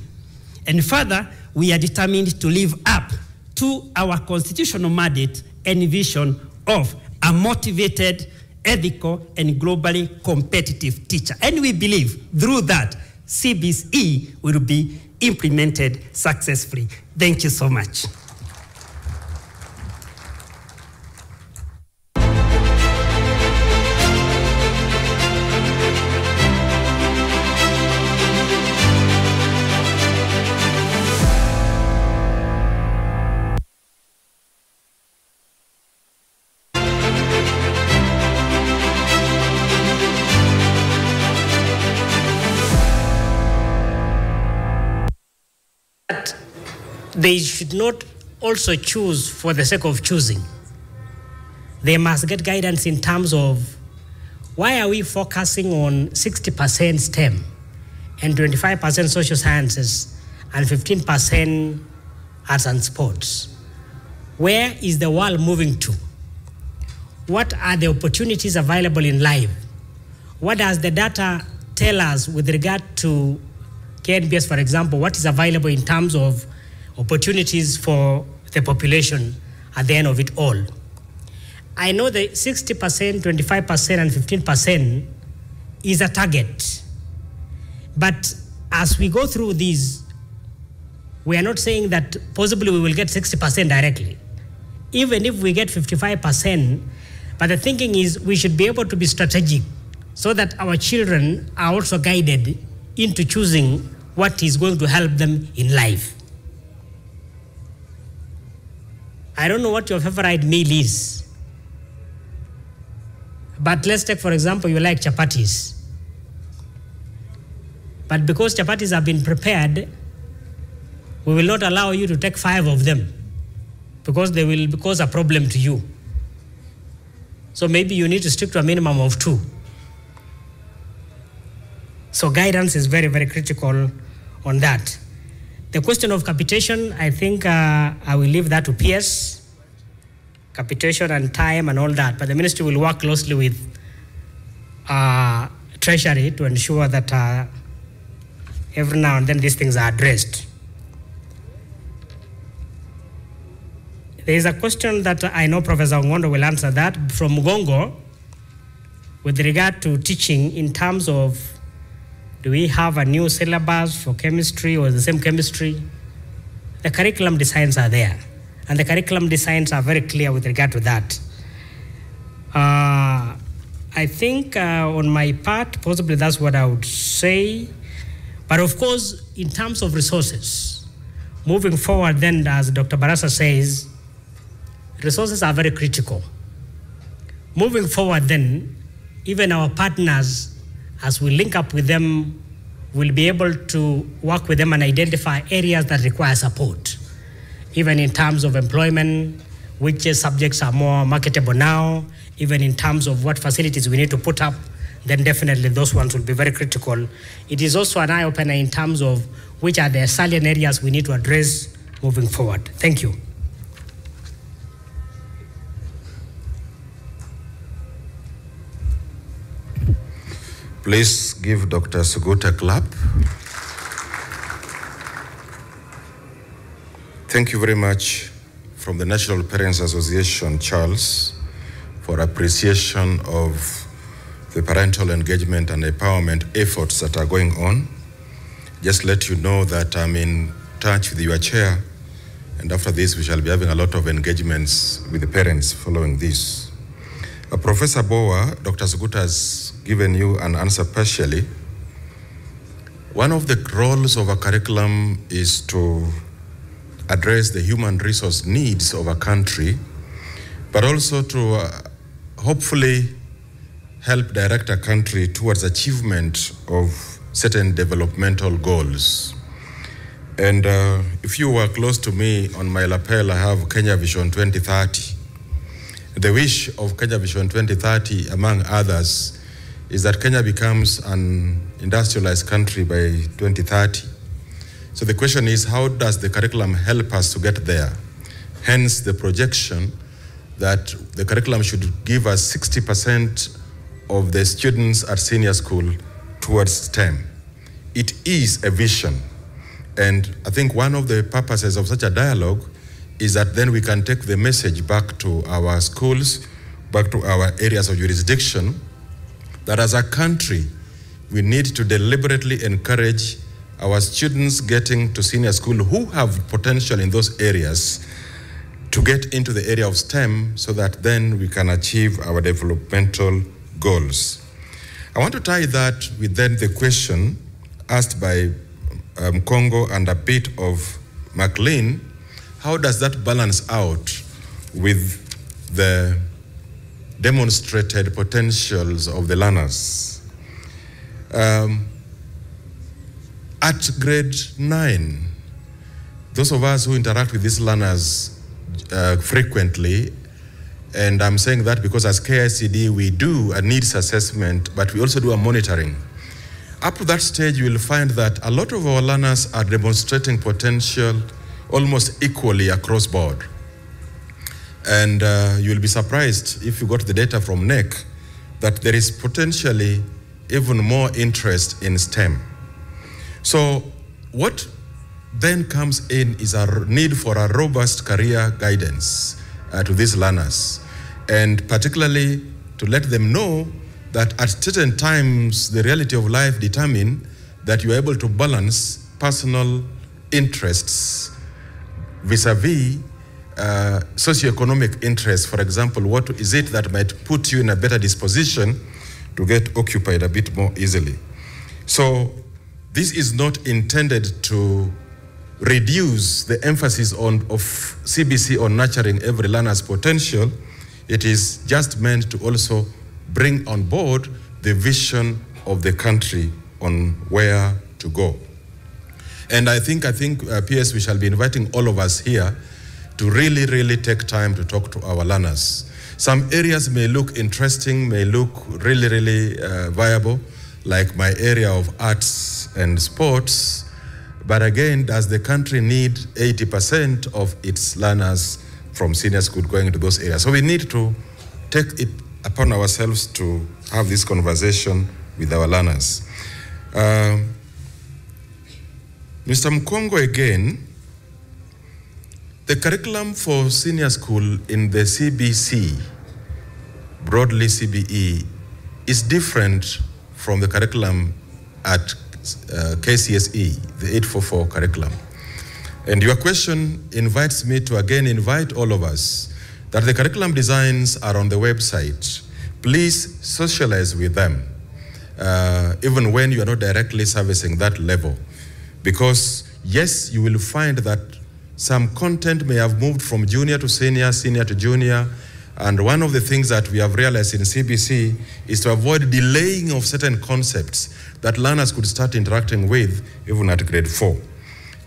And further, we are determined to live up to our constitutional mandate and vision of a motivated, ethical, and globally competitive teacher. And we believe through that, CBE will be implemented successfully. Thank you so much. They should not also choose for the sake of choosing. They must get guidance in terms of why are we focusing on 60% STEM and 25% social sciences and 15% arts and sports? Where is the world moving to? What are the opportunities available in life? What does the data tell us with regard to KNBS, for example? What is available in terms of opportunities for the population at the end of it all? I know the 60%, 25%, and 15% is a target. But as we go through these, we are not saying that possibly we will get 60% directly. Even if we get 55%, but the thinking is we should be able to be strategic so that our children are also guided into choosing what is going to help them in life. I don't know what your favorite meal is, but let's take, for example, you like chapatis. But because chapatis have been prepared, we will not allow you to take 5 of them because they will cause a problem to you. So maybe you need to stick to a minimum of 2. So guidance is very, very critical on that. The question of capitation, I think I will leave that to PS, capitation and time and all that, but the ministry will work closely with Treasury to ensure that every now and then these things are addressed. There is a question that I know Professor Ngondo will answer that from Mugongo with regard to teaching in terms of, do we have a new syllabus for chemistry or the same chemistry? The curriculum designs are there, and the curriculum designs are very clear with regard to that. I think on my part, possibly that's what I would say. But of course, in terms of resources, moving forward then, as Dr. Barasa says, resources are very critical. Moving forward then, even our partners, as we link up with them, will be able to work with them and identify areas that require support, even in terms of employment, which subjects are more marketable now, even in terms of what facilities we need to put up, then definitely those ones will be very critical. It is also an eye-opener in terms of which are the salient areas we need to address moving forward. Thank you. Please give Dr. Suguta a clap. Thank you very much from the National Parents Association, Charles, for appreciation of the parental engagement and empowerment efforts that are going on. Just let you know that I'm in touch with your chair, and after this we shall be having a lot of engagements with the parents following this. Professor Bowa, Dr. Suguta has given you an answer partially. One of the roles of a curriculum is to address the human resource needs of a country, but also to hopefully help direct a country towards achievement of certain developmental goals. And if you were close to me, on my lapel I have Kenya Vision 2030. The wish of Kenya Vision 2030, among others, is that Kenya becomes an industrialized country by 2030. So the question is, how does the curriculum help us to get there? Hence the projection that the curriculum should give us 60% of the students at senior school towards STEM. It is a vision. And I think one of the purposes of such a dialogue is that then we can take the message back to our schools, back to our areas of jurisdiction, that as a country, we need to deliberately encourage our students getting to senior school who have potential in those areas to get into the area of STEM so that then we can achieve our developmental goals. I want to tie that with then the question asked by Congo and a bit of McLean. How does that balance out with the demonstrated potentials of the learners? At grade 9, those of us who interact with these learners frequently, and I'm saying that because as KICD we do a needs assessment, but we also do a monitoring. Up to that stage, you will find that a lot of our learners are demonstrating potential almost equally across board. And you'll be surprised if you got the data from NEC that there is potentially even more interest in STEM. So what then comes in is a need for a robust career guidance to these learners, and particularly to let them know that at certain times the reality of life determine that you're able to balance personal interests vis-a-vis socioeconomic interests. For example, what is it that might put you in a better disposition to get occupied a bit more easily? So this is not intended to reduce the emphasis of CBC on nurturing every learner's potential. It is just meant to also bring on board the vision of the country on where to go. And I think PS, we shall be inviting all of us here to really take time to talk to our learners. Some areas may look interesting, may look really viable, like my area of arts and sports. But again, does the country need 80% of its learners from senior school going into those areas? So we need to take it upon ourselves to have this conversation with our learners. Mr. Mkongo again, the curriculum for senior school in the CBC, broadly CBE, is different from the curriculum at KCSE, the 844 curriculum. And your question invites me to again invite all of us that the curriculum designs are on the website. Please socialize with them, even when you are not directly servicing that level. Because yes, you will find that some content may have moved from junior to senior, senior to junior. And one of the things that we have realized in CBC is to avoid delaying of certain concepts that learners could start interacting with even at grade 4.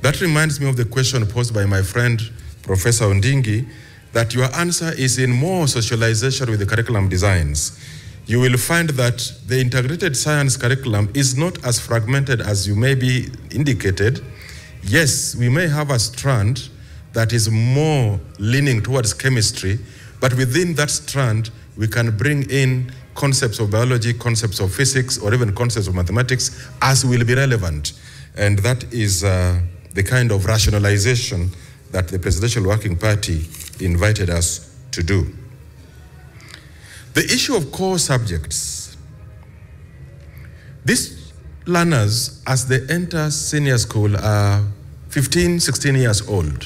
That reminds me of the question posed by my friend, Professor Ondingi, that your answer is in more socialization with the curriculum designs. You will find that the integrated science curriculum is not as fragmented as you may be indicated. Yes, we may have a strand that is more leaning towards chemistry, but within that strand, we can bring in concepts of biology, concepts of physics, or even concepts of mathematics as will be relevant. And that is the kind of rationalization that the Presidential Working Party invited us to do. The issue of core subjects. These learners, as they enter senior school, are 15, 16 years old.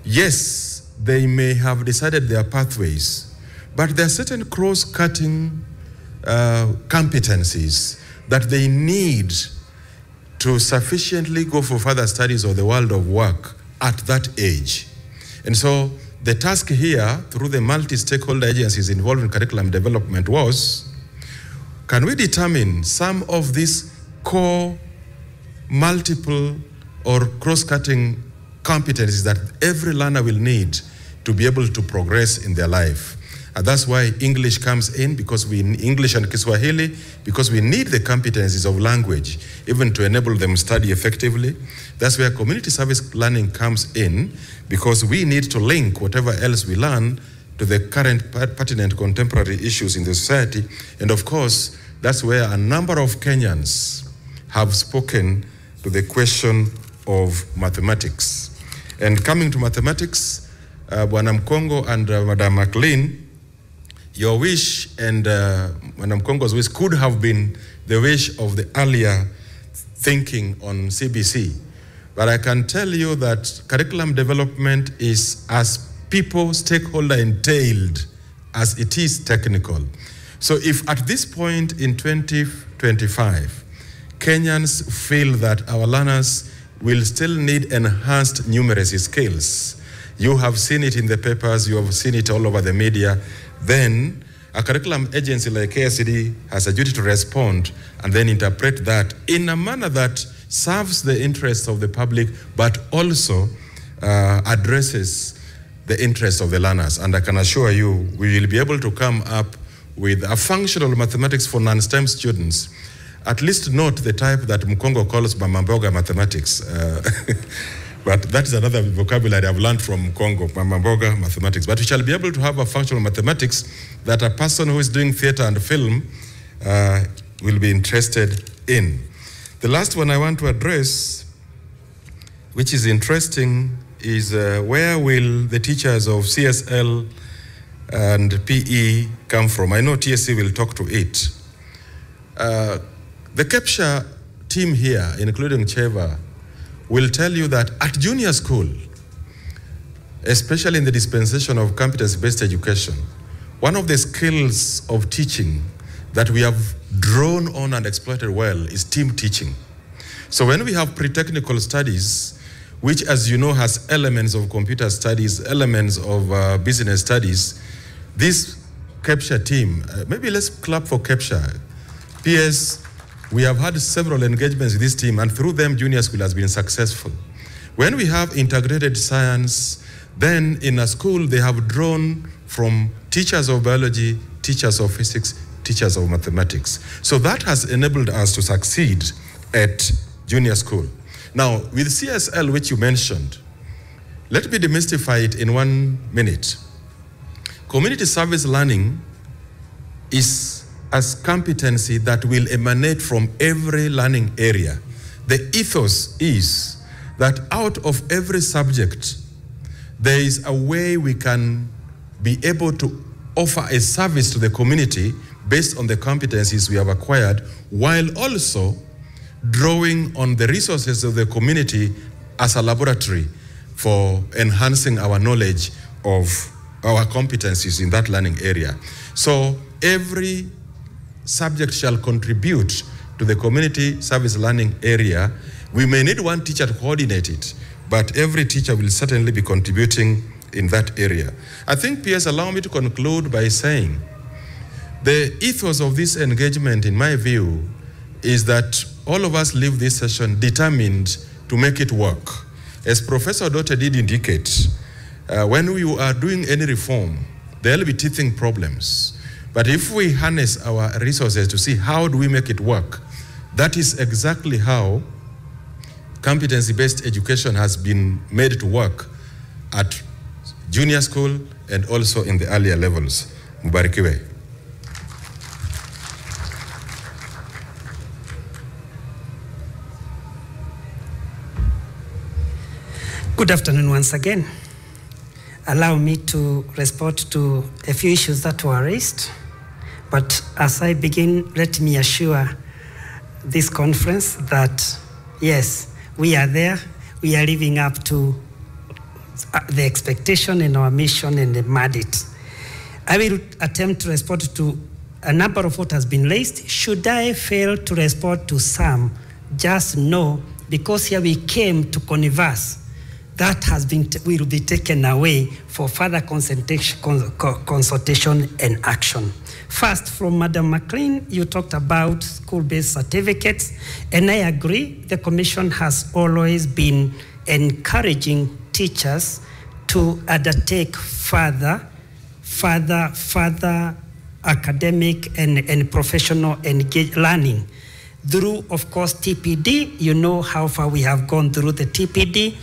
Yes, they may have decided their pathways, but there are certain cross-cutting competencies that they need to sufficiently go for further studies of the world of work at that age. And so the task here, through the multi-stakeholder agencies involved in curriculum development, was, can we determine some of these core, multiple, or cross-cutting competencies that every learner will need to be able to progress in their life? And that's why English comes in, because English and Kiswahili, because we need the competencies of language, even to enable them study effectively. That's where community service learning comes in, because we need to link whatever else we learn to the current pertinent contemporary issues in the society. And of course, that's where a number of Kenyans have spoken to the question of mathematics. And coming to mathematics, Bwana Mkongo and Madam McLean, your wish and Madam Mkongo's wish could have been the wish of the earlier thinking on CBC. But I can tell you that curriculum development is as people, stakeholder entailed as it is technical. So if at this point in 2025, Kenyans feel that our learners will still need enhanced numeracy skills, you have seen it in the papers, you have seen it all over the media, then a curriculum agency like KSCD has a duty to respond and then interpret that in a manner that serves the interests of the public, but also addresses the interests of the learners. And I can assure you, we will be able to come up with a functional mathematics for non-STEM students, at least not the type that Mkongo calls Mamamboga mathematics. But that is another vocabulary I've learned from Congo, Mamamboga mathematics. But we shall be able to have a functional mathematics that a person who is doing theater and film will be interested in. The last one I want to address, which is interesting, is where will the teachers of CSL and PE come from? I know TSC will talk to it. The CAPTCHA team here, including Cheva, will tell you that at junior school, especially in the dispensation of competency-based education, one of the skills of teaching that we have drawn on and exploited well is team teaching. So when we have pre-technical studies, which, as you know, has elements of computer studies, elements of business studies, this capture team, maybe let's clap for capture. PS, we have had several engagements with this team, and through them, junior school has been successful. When we have integrated science, then in a school, they have drawn from teachers of biology, teachers of physics, teachers of mathematics. So that has enabled us to succeed at junior school. Now, with CSL, which you mentioned, let me demystify it in 1 minute. Community service learning is a competency that will emanate from every learning area. The ethos is that out of every subject, there is a way we can be able to offer a service to the community based on the competencies we have acquired, while also drawing on the resources of the community as a laboratory for enhancing our knowledge of our competencies in that learning area. So every subject shall contribute to the community service learning area. We may need one teacher to coordinate it, but every teacher will certainly be contributing in that area. I think, PS, allow me to conclude by saying the ethos of this engagement, in my view, is that all of us leave this session determined to make it work. As Professor Dote did indicate, when we are doing any reform, there will be teething problems. But if we harness our resources to see how do we make it work, that is exactly how competency-based education has been made to work at junior school and also in the earlier levels. Mubarikiwe. Good afternoon once again. Allow me to respond to a few issues that were raised. But as I begin, let me assure this conference that, yes, we are there. We are living up to the expectation and our mission and the mandate. I will attempt to respond to a number of what has been raised. Should I fail to respond to some, just know, because here we came to converse, that will be taken away for further consultation and action. First, from Madam McLean, you talked about school-based certificates, and I agree, the Commission has always been encouraging teachers to undertake further academic and professional learning. Through, of course, TPD, you know how far we have gone through the TPD.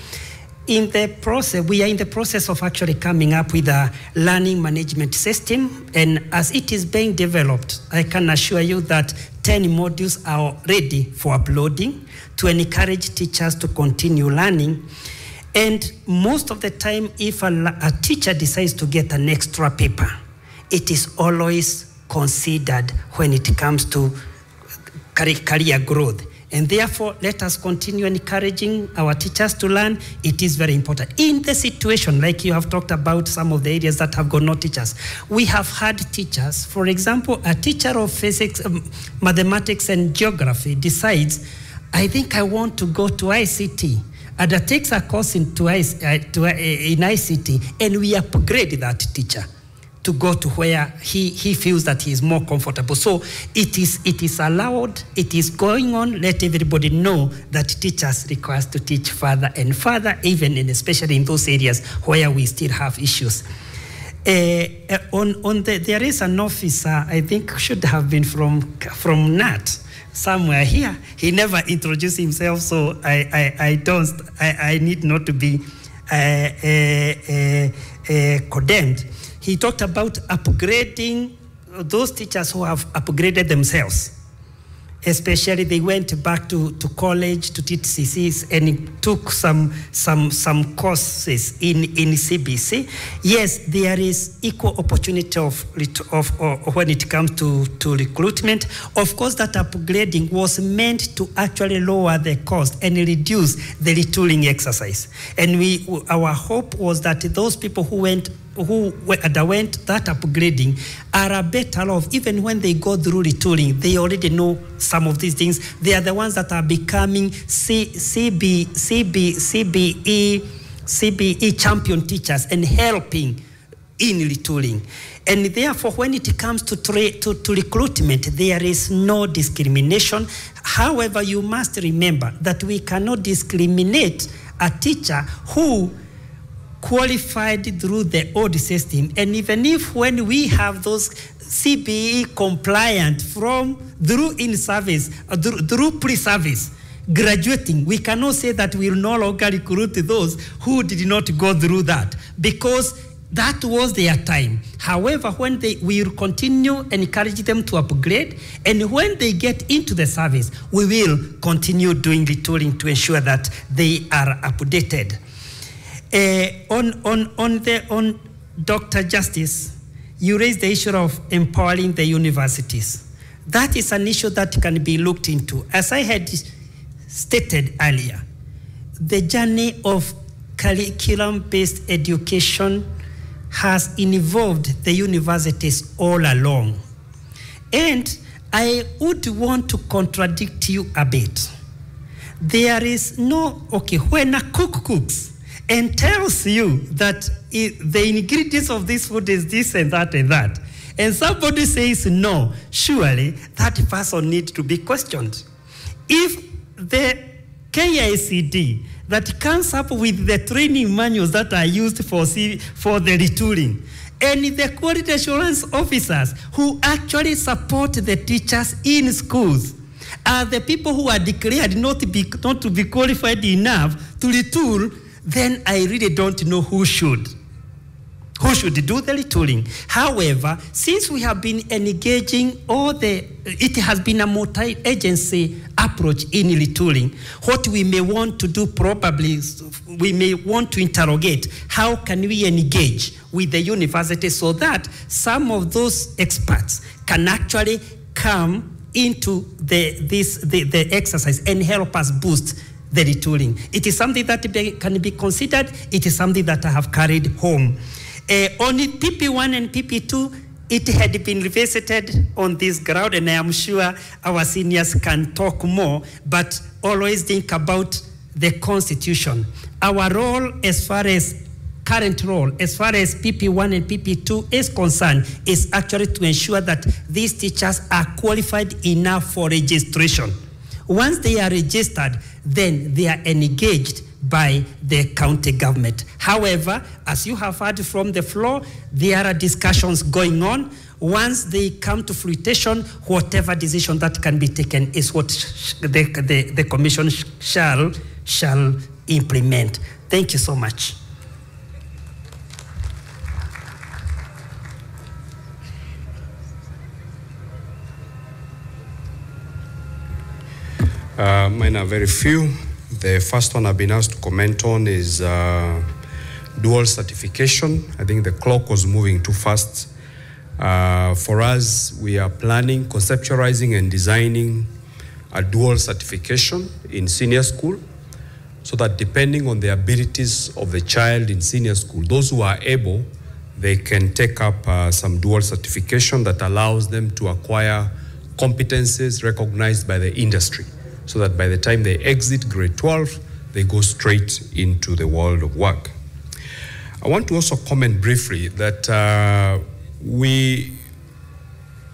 In the process, we are in the process of actually coming up with a learning management system, and as it is being developed, I can assure you that 10 modules are ready for uploading to encourage teachers to continue learning. And most of the time, if a teacher decides to get an extra paper, it is always considered when it comes to career growth. And therefore, let us continue encouraging our teachers to learn. It is very important. In the situation, like you have talked about some of the areas that have got no teachers, we have had teachers, for example, a teacher of physics, mathematics, and geography decides, I think I want to go to ICT, and takes a course in ICT, and we upgrade that teacher to go to where he feels that he is more comfortable. So it is allowed, it is going on. Let everybody know that teachers require to teach further and further, even and especially in those areas where we still have issues. There is an officer, I think should have been from NAT, somewhere here. He never introduced himself, so I need not to be condemned. He talked about upgrading those teachers who have upgraded themselves. especially they went back to college to teach CCs and took some courses in CBC. Yes, there is equal opportunity of when it comes to recruitment. Of course, that upgrading was meant to actually lower the cost and reduce the retooling exercise. And our hope was that those people who underwent that upgrading are better off. Even when they go through retooling, they already know some of these things. They are the ones that are becoming CBE champion teachers and helping in retooling. And therefore, when it comes to recruitment, there is no discrimination. However, you must remember that we cannot discriminate a teacher who qualified through the old system. And even if when we have those CBE compliant through in-service, through pre-service, graduating, we cannot say that we will no longer recruit those who did not go through that, because that was their time. However, when we will continue and encourage them to upgrade, and when they get into the service, we will continue doing retooling to ensure that they are updated. On Dr. Justice, you raised the issue of empowering the universities. That is an issue that can be looked into. As I had stated earlier, the journey of curriculum-based education has involved the universities all along. And I would want to contradict you a bit. There is no, when a cook cooks and tells you that the ingredients of this food is this and that, and somebody says no, surely that person needs to be questioned. If the KICD that comes up with the training manuals that are used for the retooling, and the quality assurance officers who actually support the teachers in schools are the people who are declared not to be qualified enough to retool, then I really don't know who should do the retooling. However, since we have been engaging it has been a multi-agency approach in retooling. What we may want to do probably, we may want to interrogate, how can we engage with the university so that some of those experts can actually come into the exercise and help us boost the retooling. It is something that can be considered. It is something that I have carried home. On PP1 and PP2, it had been revisited on this ground, and I am sure our seniors can talk more, but always think about the Constitution. Our role current role as far as PP1 and PP2 is concerned is actually to ensure that these teachers are qualified enough for registration. Once they are registered, then they are engaged by the county government. However, as you have heard from the floor, there are discussions going on. Once they come to fruition, whatever decision that can be taken is what the commission shall implement. Thank you so much. Mine are very few. The first one I've been asked to comment on is dual certification. I think the clock was moving too fast. For us, we are planning, conceptualizing and designing a dual certification in senior school, so that depending on the abilities of the child in senior school, those who are able, they can take up some dual certification that allows them to acquire competencies recognized by the industry, so that by the time they exit grade 12, they go straight into the world of work. I want to also comment briefly that we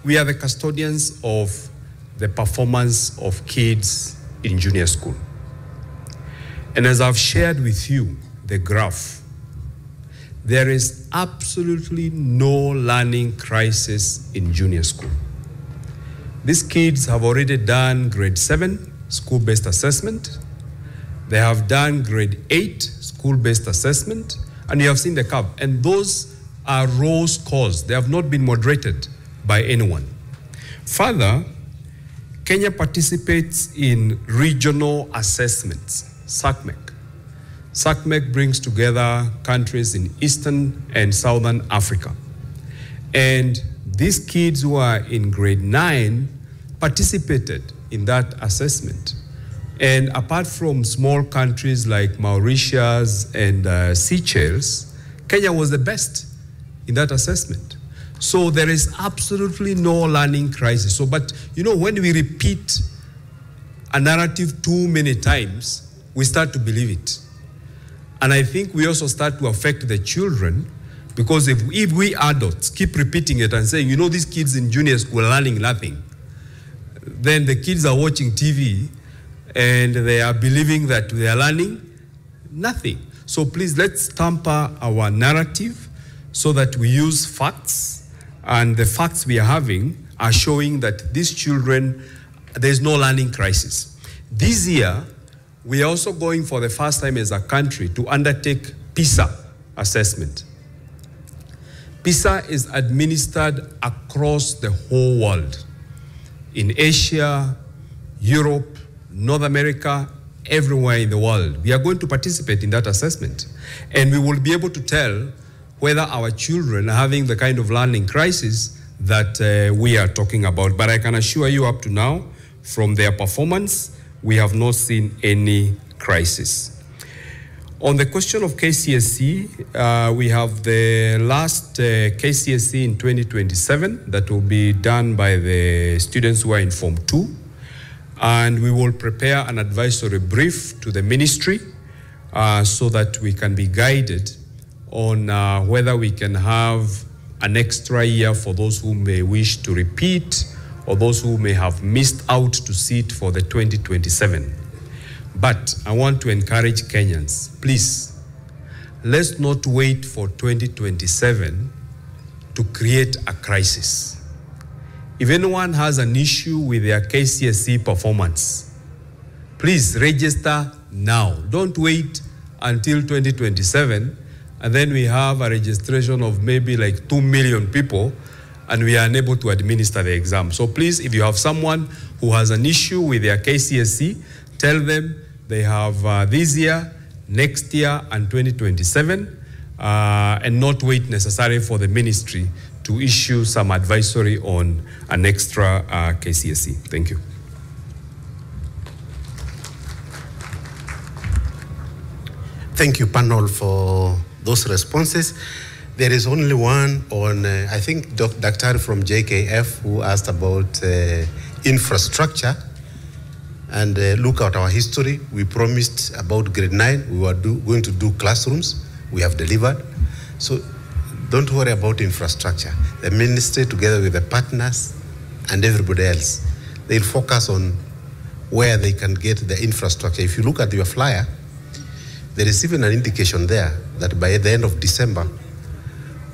are the custodians of the performance of kids in junior school. And as I've shared with you the graph, there is absolutely no learning crisis in junior school. These kids have already done grade 7 school-based assessment. They have done grade 8 school-based assessment, and you have seen the curve. And those are raw scores. They have not been moderated by anyone. Further, Kenya participates in regional assessments, SACMEC. SACMEC brings together countries in Eastern and Southern Africa. And these kids who are in grade 9 participated in that assessment. And apart from small countries like Mauritius and Seychelles, Kenya was the best in that assessment. So there is absolutely no learning crisis. So, but you know, when we repeat a narrative too many times, we start to believe it. And I think we also start to affect the children, because if we adults keep repeating it and saying, you know, these kids in junior school are learning nothing, then the kids are watching TV and they are believing that they are learning nothing. So please, let's tamper our narrative so that we use facts, and the facts we are having are showing that these children, there's no learning crisis. This year, we are also going for the first time as a country to undertake PISA assessment. PISA is administered across the whole world. In Asia, Europe, North America, everywhere in the world. We are going to participate in that assessment. And we will be able to tell whether our children are having the kind of learning crisis that we are talking about. But I can assure you, up to now, from their performance, we have not seen any crisis. On the question of KCSE, we have the last KCSE in 2027 that will be done by the students who are in Form 2. And we will prepare an advisory brief to the ministry so that we can be guided on whether we can have an extra year for those who may wish to repeat or those who may have missed out to sit for the 2027. But I want to encourage Kenyans, please, let's not wait for 2027 to create a crisis. If anyone has an issue with their KCSE performance, please register now. Don't wait until 2027, and then we have a registration of maybe like 2 million people, and we are unable to administer the exam. So please, if you have someone who has an issue with their KCSE, tell them they have this year, next year, and 2027, and not wait necessarily for the ministry to issue some advisory on an extra KCSE. Thank you. Thank you, panel, for those responses. There is only one on, I think, Dr. from JKF, who asked about infrastructure. And look at our history. We promised about grade 9, we were going to do classrooms. We have delivered. So don't worry about infrastructure. The ministry, together with the partners and everybody else, they'll focus on where they can get the infrastructure. If you look at your flyer, there is even an indication there that by the end of December,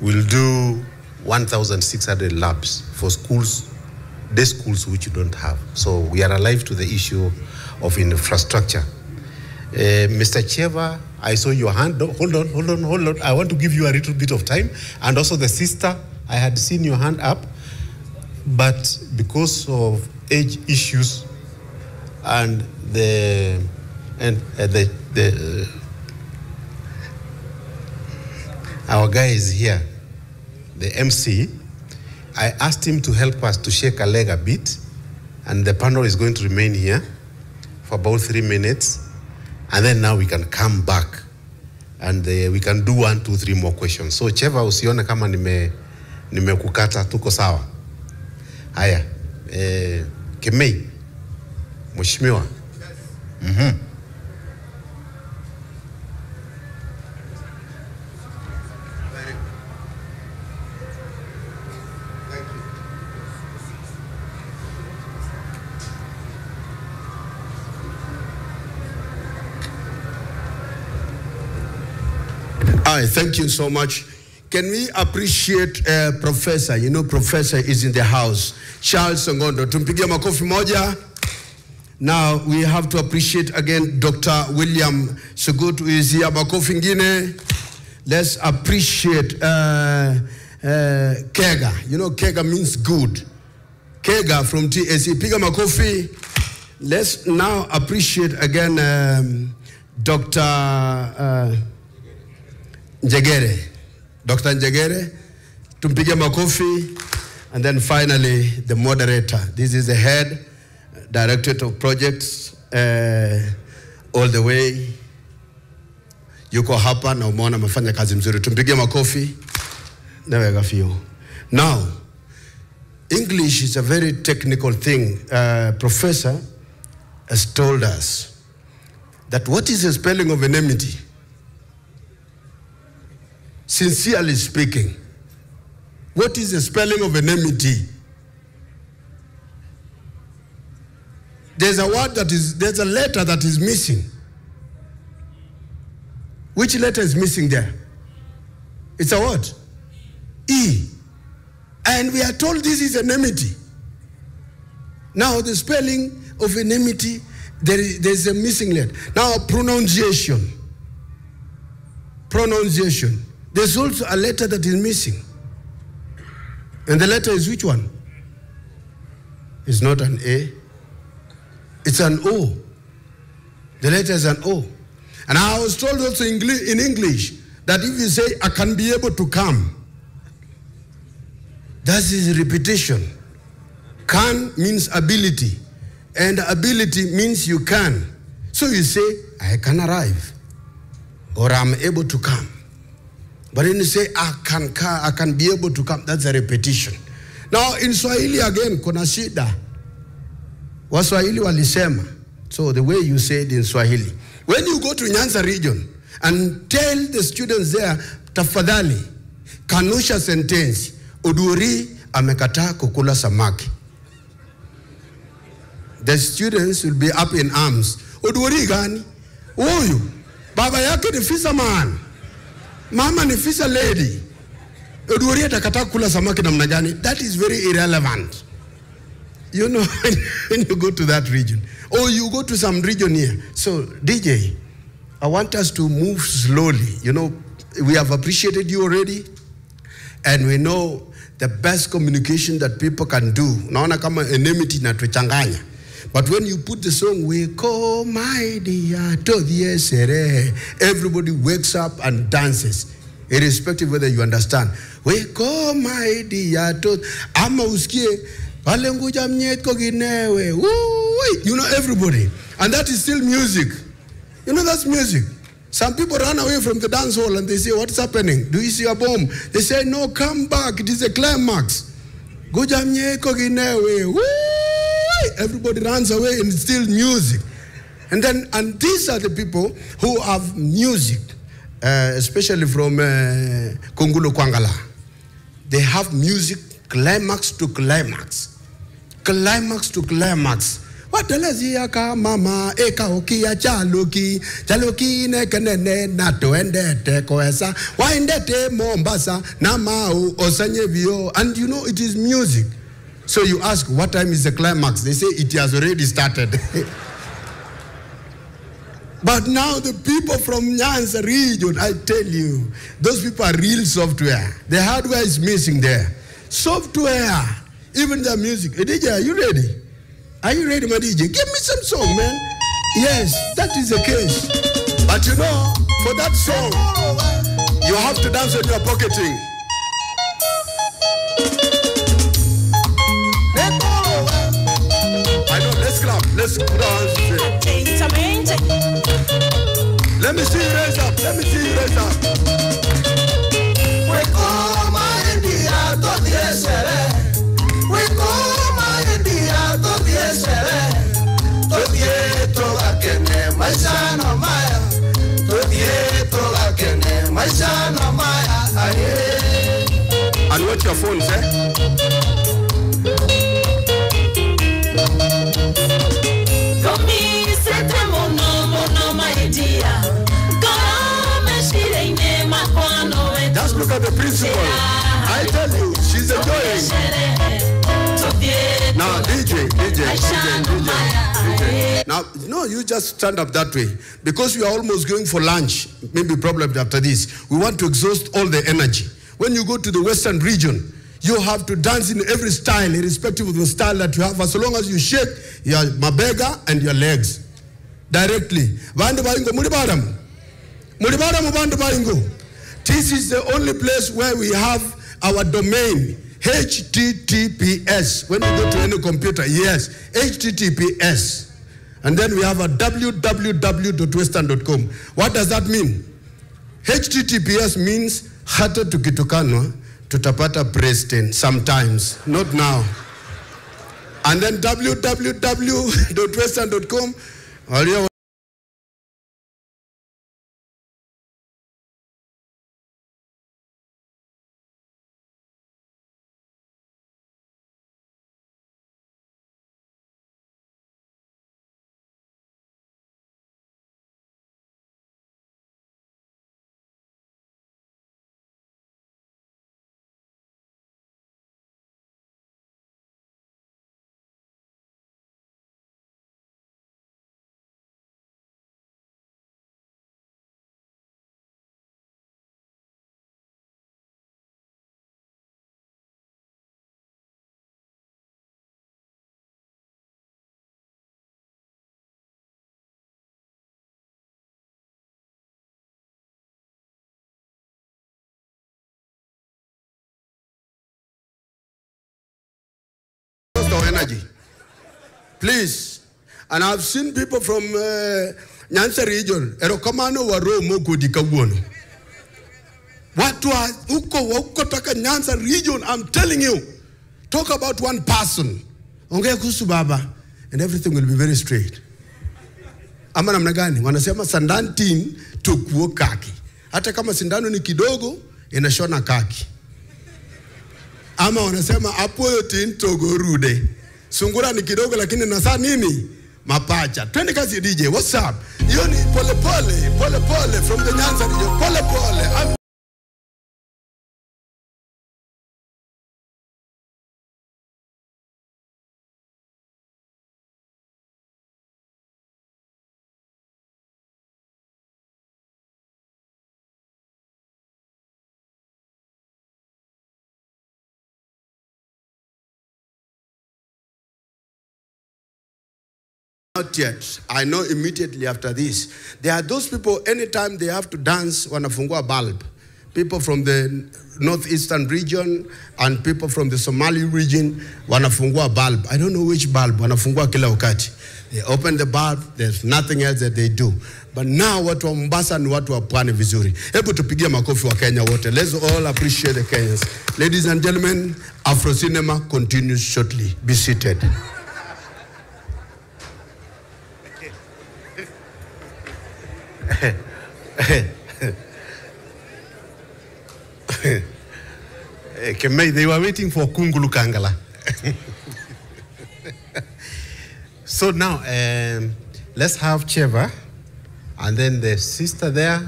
we'll do 1,600 labs for schools, day schools which you don't have. So we are alive to the issue of infrastructure. Mr. Cheva, I saw your hand. Hold on. I want to give you a little bit of time. And also the sister, I had seen your hand up, but because of age issues and our guy is here, the MC, I asked him to help us to shake a leg a bit, and the panel is going to remain here for about 3 minutes, and then now we can come back and we can do 1, 2, 3 more questions. So Cheva, usione kama nimekukata, tuko sawa. Haya, Kemei, Mheshimiwa. Thank you so much. Can we appreciate Professor? You know, Professor is in the house. Charles Ngondo. Tumpigie makofi moja. Now we have to appreciate again Dr. William Sugut, who is here. Makofi ngine. Let's appreciate Kega. You know, Kega means good. Kega from TSC. Piga makofi. Let's now appreciate again Dr. Njegere. Dr. Njegere, tumpige makofi. And then finally, the moderator. This is the head, Directorate of Projects, all the way. Yuko hapa na umeona amefanya kazi mzuri. Tumpige makofi. Now, English is a very technical thing. Professor has told us that what is the spelling of enmity? Sincerely speaking, what is the spelling of enmity? There's a word there's a letter that is missing. Which letter is missing there? It's a what? E. And we are told this is enmity. Now the spelling of enmity, there's a missing letter. Now pronunciation. Pronunciation. There's also a letter that is missing. And the letter is which one? It's not an A. It's an O. The letter is an O. And I was told also in English that if you say, I can be able to come, that is repetition. Can means ability. And ability means you can. So you say, I can arrive. Or I'm able to come. But when you say, I can be able to come, that's a repetition. Now in Swahili again, kuna shida. Waswahili walisema. So the way you say it in Swahili. When you go to Nyanza region and tell the students there, tafadhali, kanusha sentence, Uduri amekataa kukula samaki. The students will be up in arms. Uduri gani? Huyu, baba yake ni fisherman. Mama ni fisher lady. Uduri atakataa kukula samaki namna gani? That is very irrelevant. You know, when you go to that region. Or you go to some region here. So, DJ, I want us to move slowly. You know, we have appreciated you already. And we know the best communication that people can do. Naona kama enmity na tuchanganya. But when you put the song, we call my dear to the sere, everybody wakes up and dances, irrespective whether you understand. We call my dear to ama usikie palenguja mnyetko ginewe. You know everybody. And that is still music. You know that's music. Some people run away from the dance hall and they say, what's happening? Do you see a bomb? They say, no, come back. It is a climax. Everybody runs away and it's still music. And these are the people who have music, especially from Kongulo Kwangala. They have music climax to climax. Climax to climax. Watalazia ka mama eka okia chaloki nekenene nato endete koesa waendete Mombasa na mau osanye vio. And you know it is music. So you ask what time is the climax? They say it has already started. But now the people from Nyanza region, I tell you, those people are real software. The hardware is missing there. Software, even the music. Hey, DJ, are you ready? Are you ready, my DJ? Give me some song, man. Yes, that is the case. But you know, for that song, you have to dance on your pocketing. I know, let's clap. Let's put our hands together. Let me see you raise up. Let me see you raise up. We come India to the sere. We come India to the sere. To the akene maisano maya. To the akene maisano maya. And watch your phones, eh? Just look at the principal. I tell you, she's enjoying. Now, DJ. Now, no, you just stand up that way. Because we are almost going for lunch, maybe probably after this. We want to exhaust all the energy. When you go to the western region, You have to dance in every style, irrespective of the style that you have, as long as you shake your mabega and your legs directly. Bandu baringo mulibaramu. Mulibaramu bandu baringo. This is the only place where we have our domain, HTTPS. When you go to any computer, yes, HTTPS. And then we have a www.western.com. What does that mean? HTTPS means hata tukitukanwa tutapata Preston sometimes, not now. And then www.western.com. Energy. Please. And I've seen people from Nyanza region. Erokamano waro moko dikabuono. Watu uko taka Nyanza region, I'm telling you. Talk about one person. Ongea kuhusu baba and everything will be very straight. Ama namna gani? Wanasema sandantin tukuo kaki. Hata kama sindano ni kidogo inashona kaki. Ama wanasema apoyo tintogo rude. Sungura ni kidogo lakini nasa nini? Mapacha. Twende kazi DJ. What's up? Yoni pole pole from the Nyanza region. Pole pole. Not yet. I know immediately after this. There are those people, anytime they have to dance, wanafungua bulb. People from the northeastern region and people from the Somali region, wanafungua bulb. I don't know which bulb, wanafungua kila wakati. They open the bulb, there's nothing else that they do. But now watu wa Mombasa ni watu wa pwani vizuri. Hebu tupigie makofi wa Kenya wote. Let's all appreciate the Kenyans. Ladies and gentlemen, Afro Cinema continues shortly. Be seated. They were waiting for Kungulu Kangala. So now, let's have Cheva, and then the sister there,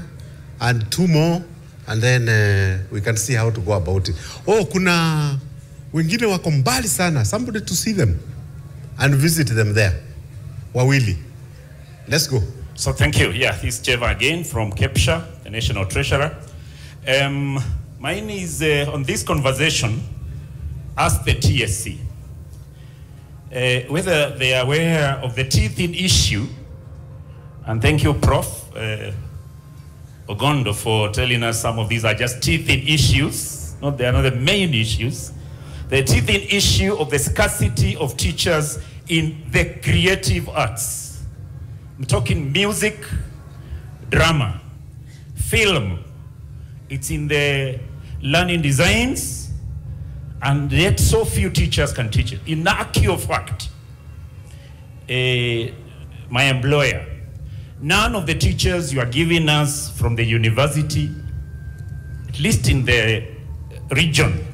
and two more, and then we can see how to go about it. Oh, kuna wengine wako mbali sana. Somebody to see them and visit them there. Wawili. Let's go. So thank you. Yeah, this is Cheva again from Kepsha, the National Treasurer. Mine is on this conversation, ask the TSC whether they are aware of the teething issue. And thank you, Prof. Ogondo, for telling us some of these are just teething issues. They are not the main issues. The teething issue of the scarcity of teachers in the creative arts. I'm talking music, drama, film. It's in the learning designs, and yet so few teachers can teach it. In actual fact, my employer, none of the teachers you are giving us from the university, at least in the region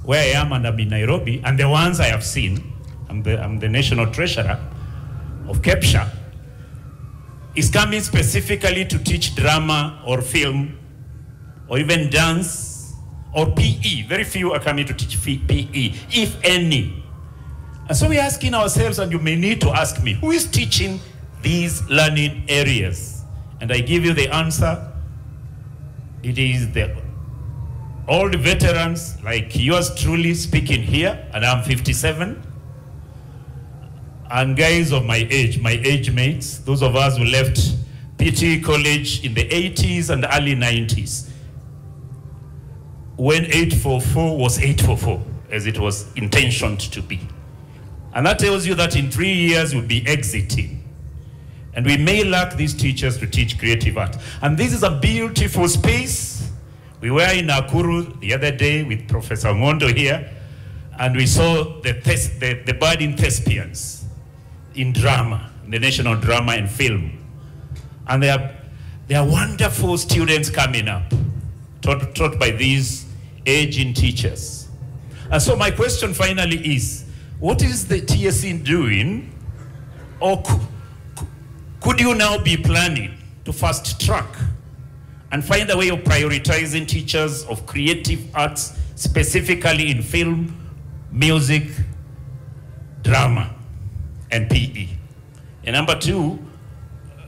where I am and I'm in Nairobi, and the ones I have seen, I'm the National Treasurer of Kepsha, is coming specifically to teach drama or film or even dance or PE. Very few are coming to teach PE, if any. And so we're asking ourselves, and you may need to ask me, who is teaching these learning areas? And I give you the answer. It is the old veterans like yours truly speaking here, and I'm 57, and guys of my age mates, those of us who left PT College in the 80s and early 90s, when 844 was 844, as it was intentioned to be. And that tells you that in 3 years we'll be exiting. And we may lack these teachers to teach creative art. And this is a beautiful space. We were in Nakuru the other day with Professor Ngondo here, and we saw the budding thespians in drama, in the National Drama and Film. And there are wonderful students coming up, taught by these aging teachers. And so my question finally is, what is the TSC doing, or could you now be planning to fast track and find a way of prioritizing teachers of creative arts, specifically in film, music, drama, and PE? And number two,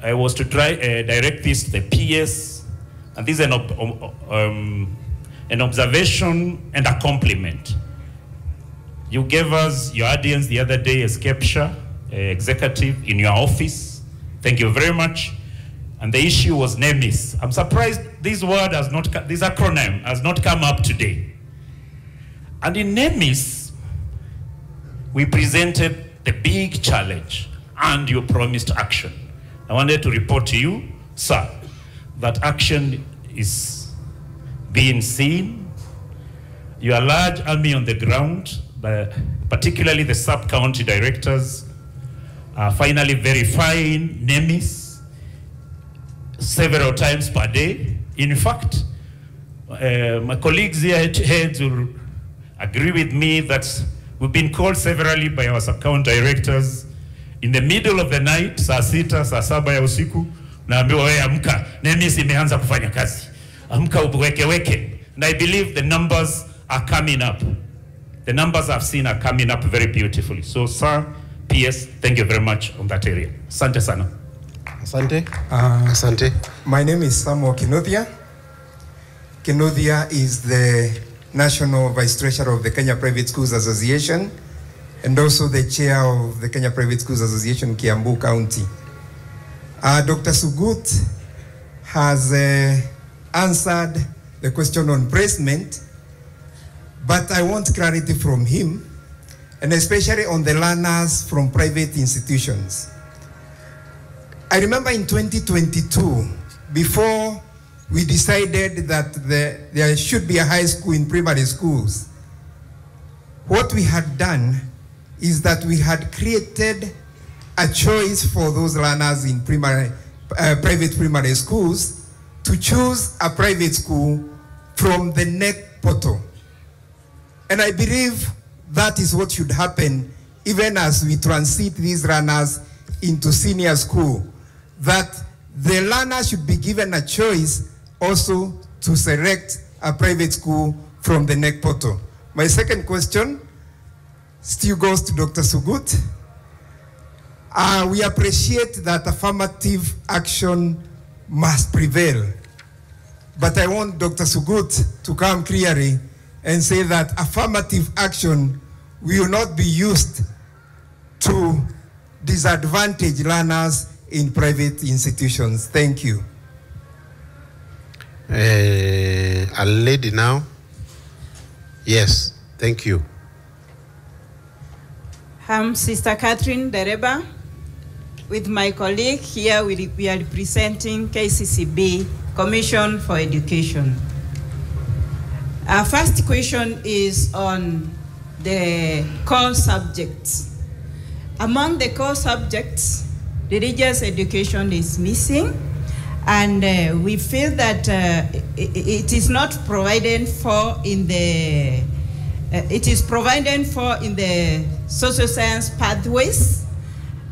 I was to try direct this to the PS, and this is an observation and a compliment. You gave us your audience the other day as capture executive in your office. Thank you very much. And the issue was NEMIS. I'm surprised this word has not, this acronym has not come up today. And in NEMIS, we presented the big challenge and you promised action. I wanted to report to you, sir, that action is being seen. Your large army on the ground, particularly the sub-county directors, are finally verifying NEMIS several times per day. In fact, my colleagues here heads will agree with me that we've been called severally by our sub-county directors in the middle of the night, saa sita, saa saba ya usiku, naambiwa wewe amka, NEMIS imeanza kufanya kazi. Amka uweke. And I believe the numbers are coming up. The numbers I've seen are coming up very beautifully. So, sir, PS, thank you very much on that area. Asante sana. Asante. Asante. My name is Samuel Kinothia. Kinothia is the National Vice Treasurer of the Kenya Private Schools Association and also the Chair of the Kenya Private Schools Association, Kiambu County. Dr. Sugut has answered the question on placement, but I want clarity from him, and especially on the learners from private institutions. I remember in 2022, before we decided that there should be a high school in primary schools, what we had done is that we had created a choice for those learners in private primary schools to choose a private school from the NEC portal. And I believe that is what should happen even as we transit these learners into senior school, that the learner should be given a choice also to select a private school from the NEC portal. My second question still goes to Dr. Sugut. We appreciate that affirmative action must prevail. But I want Dr. Sugut to come clearly and say that affirmative action will not be used to disadvantage learners in private institutions. Thank you. A lady now. Yes, thank you. I'm Sister Catherine Dereba. With my colleague here, we are representing KCCB, Commission for Education. Our first question is on the core subjects. Among the core subjects, religious education is missing, and we feel that it is not provided for in the it is provided for in the social science pathways,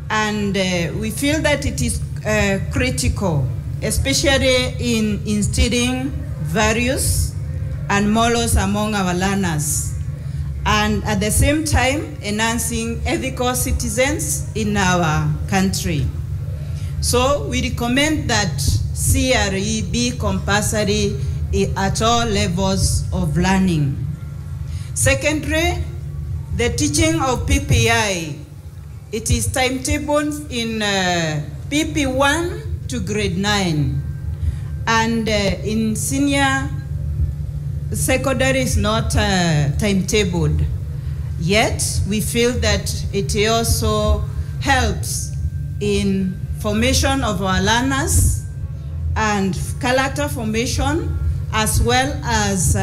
and we feel that it is critical, especially in instilling values and morals among our learners, and at the same time enhancing ethical citizens in our country. So we recommend that CRE be compulsory at all levels of learning. Secondly, the teaching of PPI. It is timetabled in PP1 to grade 9. And in senior secondary is not timetabled. Yet, we feel that it also helps in formation of our learners and character formation, as well as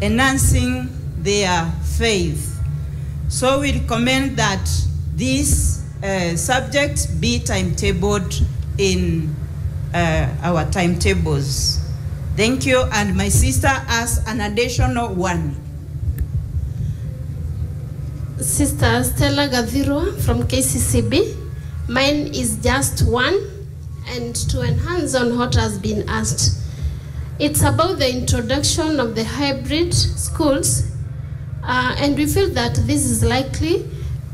enhancing their faith. So we recommend that this subject be timetabled in our timetables. Thank you, and my sister has an additional one. Sister Stella Gavirwa from KCCB. Mine is just one, and to enhance on what has been asked. It's about the introduction of the hybrid schools, and we feel that this is likely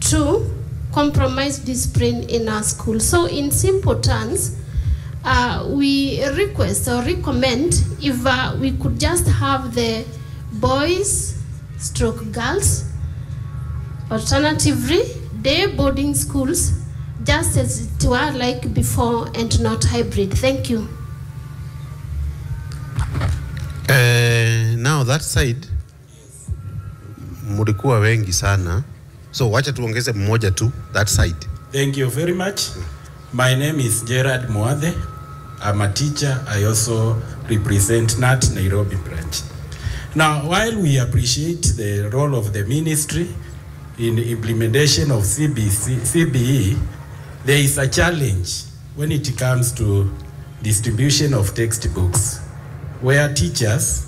to compromise discipline in our school. So in simple terms, we request or recommend if we could just have the boys/girls, alternatively day boarding schools, just as it were like before, and not hybrid. Thank you. Now that side mulikuwa wengi sana, so wacha tuongeze mmoja tu that side. Thank you very much. My name is Gerard Moade. I'm a teacher. I also represent NAT Nairobi branch. Now, while we appreciate the role of the ministry in the implementation of CBE, there is a challenge when it comes to distribution of textbooks, where teachers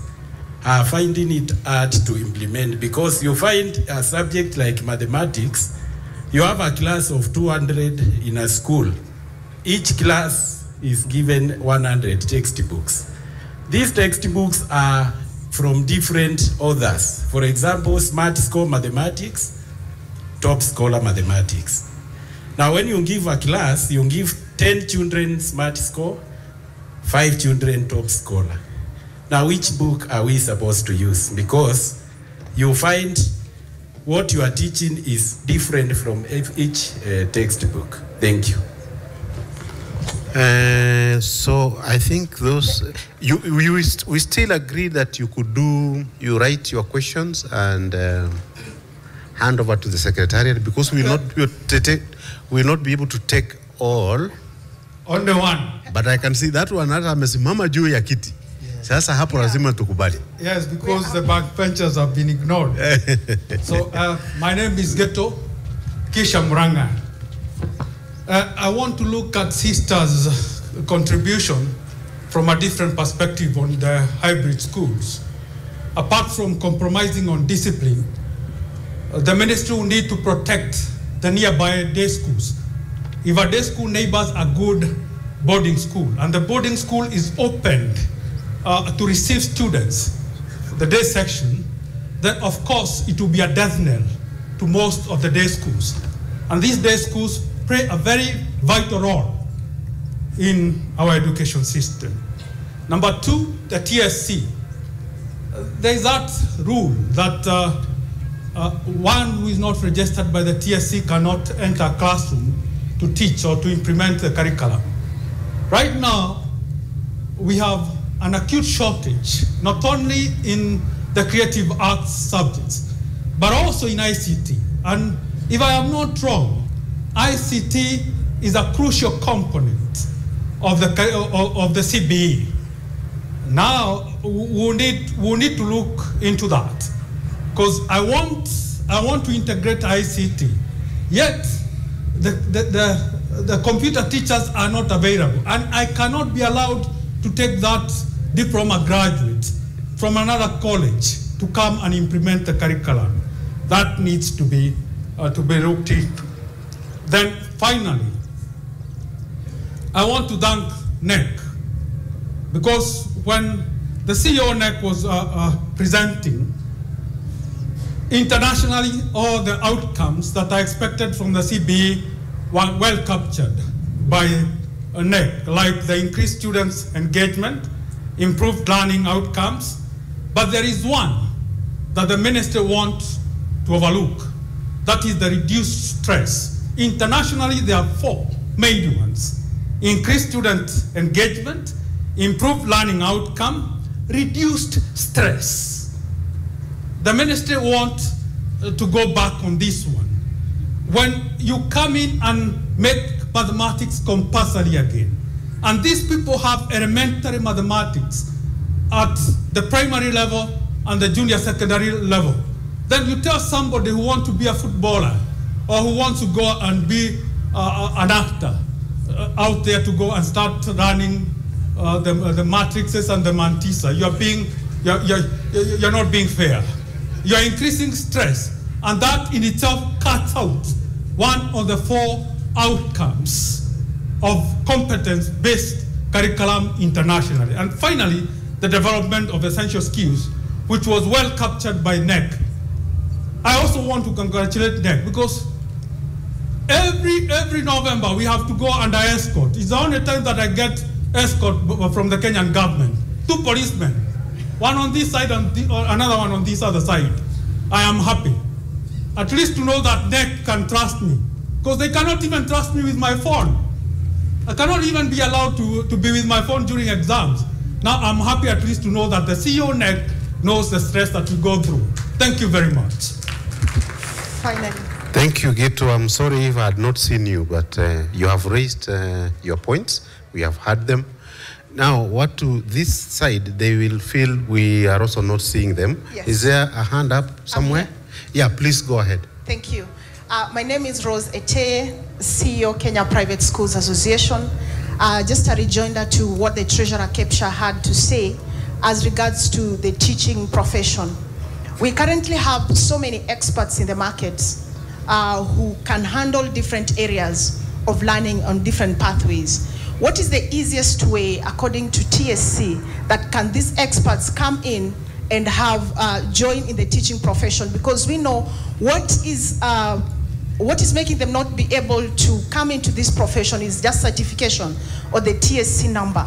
are finding it hard to implement, because you find a subject like mathematics, you have a class of 200 in a school. Each class is given 100 textbooks. These textbooks are from different authors. For example, Smart Score Mathematics, Top Scholar Mathematics. Now when you give a class, you give 10 children Smart Score, 5 children Top Scholar. Now which book are we supposed to use? Because you find what you are teaching is different from each textbook. Thank you. So I think those, we still agree that you write your questions and hand over to the secretariat, because we will not be able to take all. Only one. But I can see that one hata amesimama juu ya kiti. Sasa hapo lazima tukubali. Yes, because the backbenchers have been ignored. So my name is Geto Kisha Muranga. I want to look at sisters' contribution from a different perspective on the hybrid schools. Apart from compromising on discipline, the ministry will need to protect the nearby day schools. If a day school neighbors a good boarding school, and the boarding school is opened to receive students, the day section, then of course it will be a death knell to most of the day schools. And these day schools play a very vital role in our education system. Number two, the TSC. There is that rule that one who is not registered by the TSC cannot enter a classroom to teach or to implement the curriculum. Right now, we have an acute shortage, not only in the creative arts subjects, but also in ICT. And if I am not wrong, ICT is a crucial component of the CBE. Now we need to look into that, because I want to integrate ICT. Yet the computer teachers are not available, and I cannot be allowed to take that diploma graduate from another college to come and implement the curriculum. That needs to be looked into. Then finally, I want to thank NEC, because when the CEO NEC was presenting, internationally all the outcomes that I expected from the CBE were well captured by NEC, like the increased students' engagement improved learning outcomes, but there is one that the minister wants to overlook. That is the reduced stress. Internationally, there are 4 main ones: increased student engagement, improved learning outcome, reduced stress. The minister wants to go back on this one. When you come in and make mathematics compulsory again, and these people have elementary mathematics at the primary level and the junior secondary level, then you tell somebody who wants to be a footballer or who wants to go and be an actor out there to go and start learning the matrices and the mantissa. You're not being fair. You're increasing stress, and that in itself cuts out one of the 4 outcomes of competence-based curriculum internationally. And finally, the development of essential skills, which was well captured by NEC. I also want to congratulate NEC because every November we have to go under escort. It's the only time that I get escort from the Kenyan government. 2 policemen, one on this side and another one on this other side. I am happy. At least to know that NEC can trust me, because they cannot even trust me with my phone. I cannot even be allowed to be with my phone during exams. Now I'm happy at least to know that the CEO NEC knows the stress that we go through. Thank you very much. Finally. Thank you, Gito. I'm sorry if I had not seen you, but you have raised your points. We have heard them. Now, what to this side, they will feel we are also not seeing them. Yes. Is there a hand up somewhere? Yeah, please go ahead. Thank you. My name is Rose Ete, CEO, Kenya Private Schools Association. Just a rejoinder to what the Treasurer Kepsha had to say as regards to the teaching profession. We currently have so many experts in the market who can handle different areas of learning on different pathways. What is the easiest way, according to TSC, that can these experts come in and have join in the teaching profession? Because we know what is making them not be able to come into this profession is just certification or the TSC number.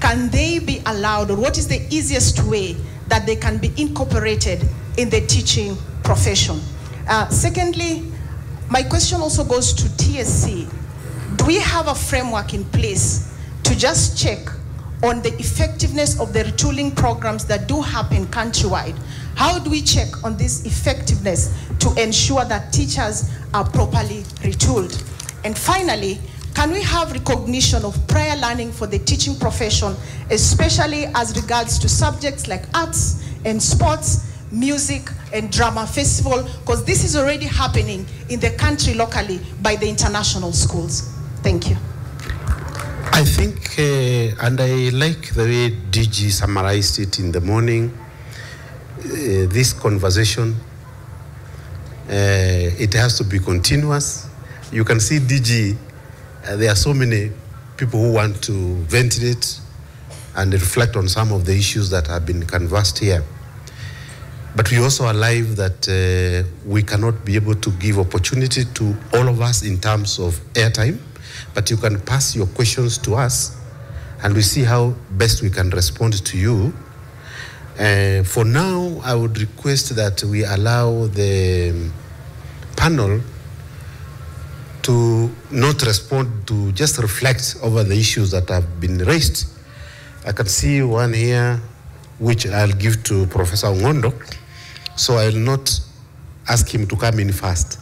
Can they be allowed, or what is the easiest way that they can be incorporated in the teaching profession? Secondly, my question also goes to TSC. Do we have a framework in place to just check on the effectiveness of the retooling programs that do happen countrywide? How do we check on this effectiveness to ensure that teachers are properly retooled? And finally, can we have recognition of prior learning for the teaching profession, especially as regards to subjects like arts and sports, music and drama festival, because this is already happening in the country locally by the international schools. Thank you. I think, and I like the way DG summarized it in the morning, this conversation, it has to be continuous. You can see DG, there are so many people who want to ventilate and reflect on some of the issues that have been canvassed here. But we also are alive that we cannot be able to give opportunity to all of us in terms of airtime, but you can pass your questions to us and we see how best we can respond to you. For now, I would request that we allow the panel to not respond, to just reflect over the issues that have been raised. I can see one here, which I'll give to Professor Ngondo. So I'll not ask him to come in first.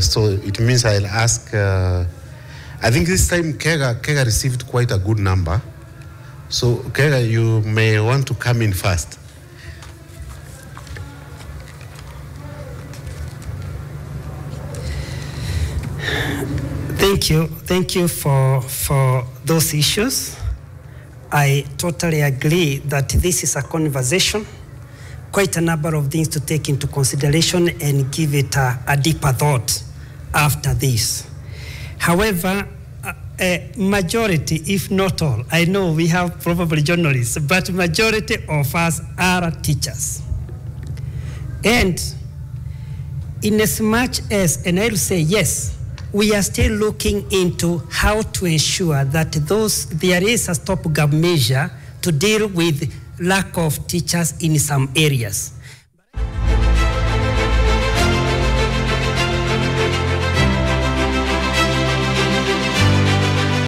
So it means I'll ask, I think this time Kega received quite a good number. So Kega, you may want to come in first. Thank you for those issues. I totally agree that this is a conversation, quite a number of things to take into consideration and give it a deeper thought after this. However, a majority, if not all, I know we have probably journalists, but majority of us are teachers. And in as much as, and I will say yes, we are still looking into how to ensure that there is a stopgap measure to deal with lack of teachers in some areas.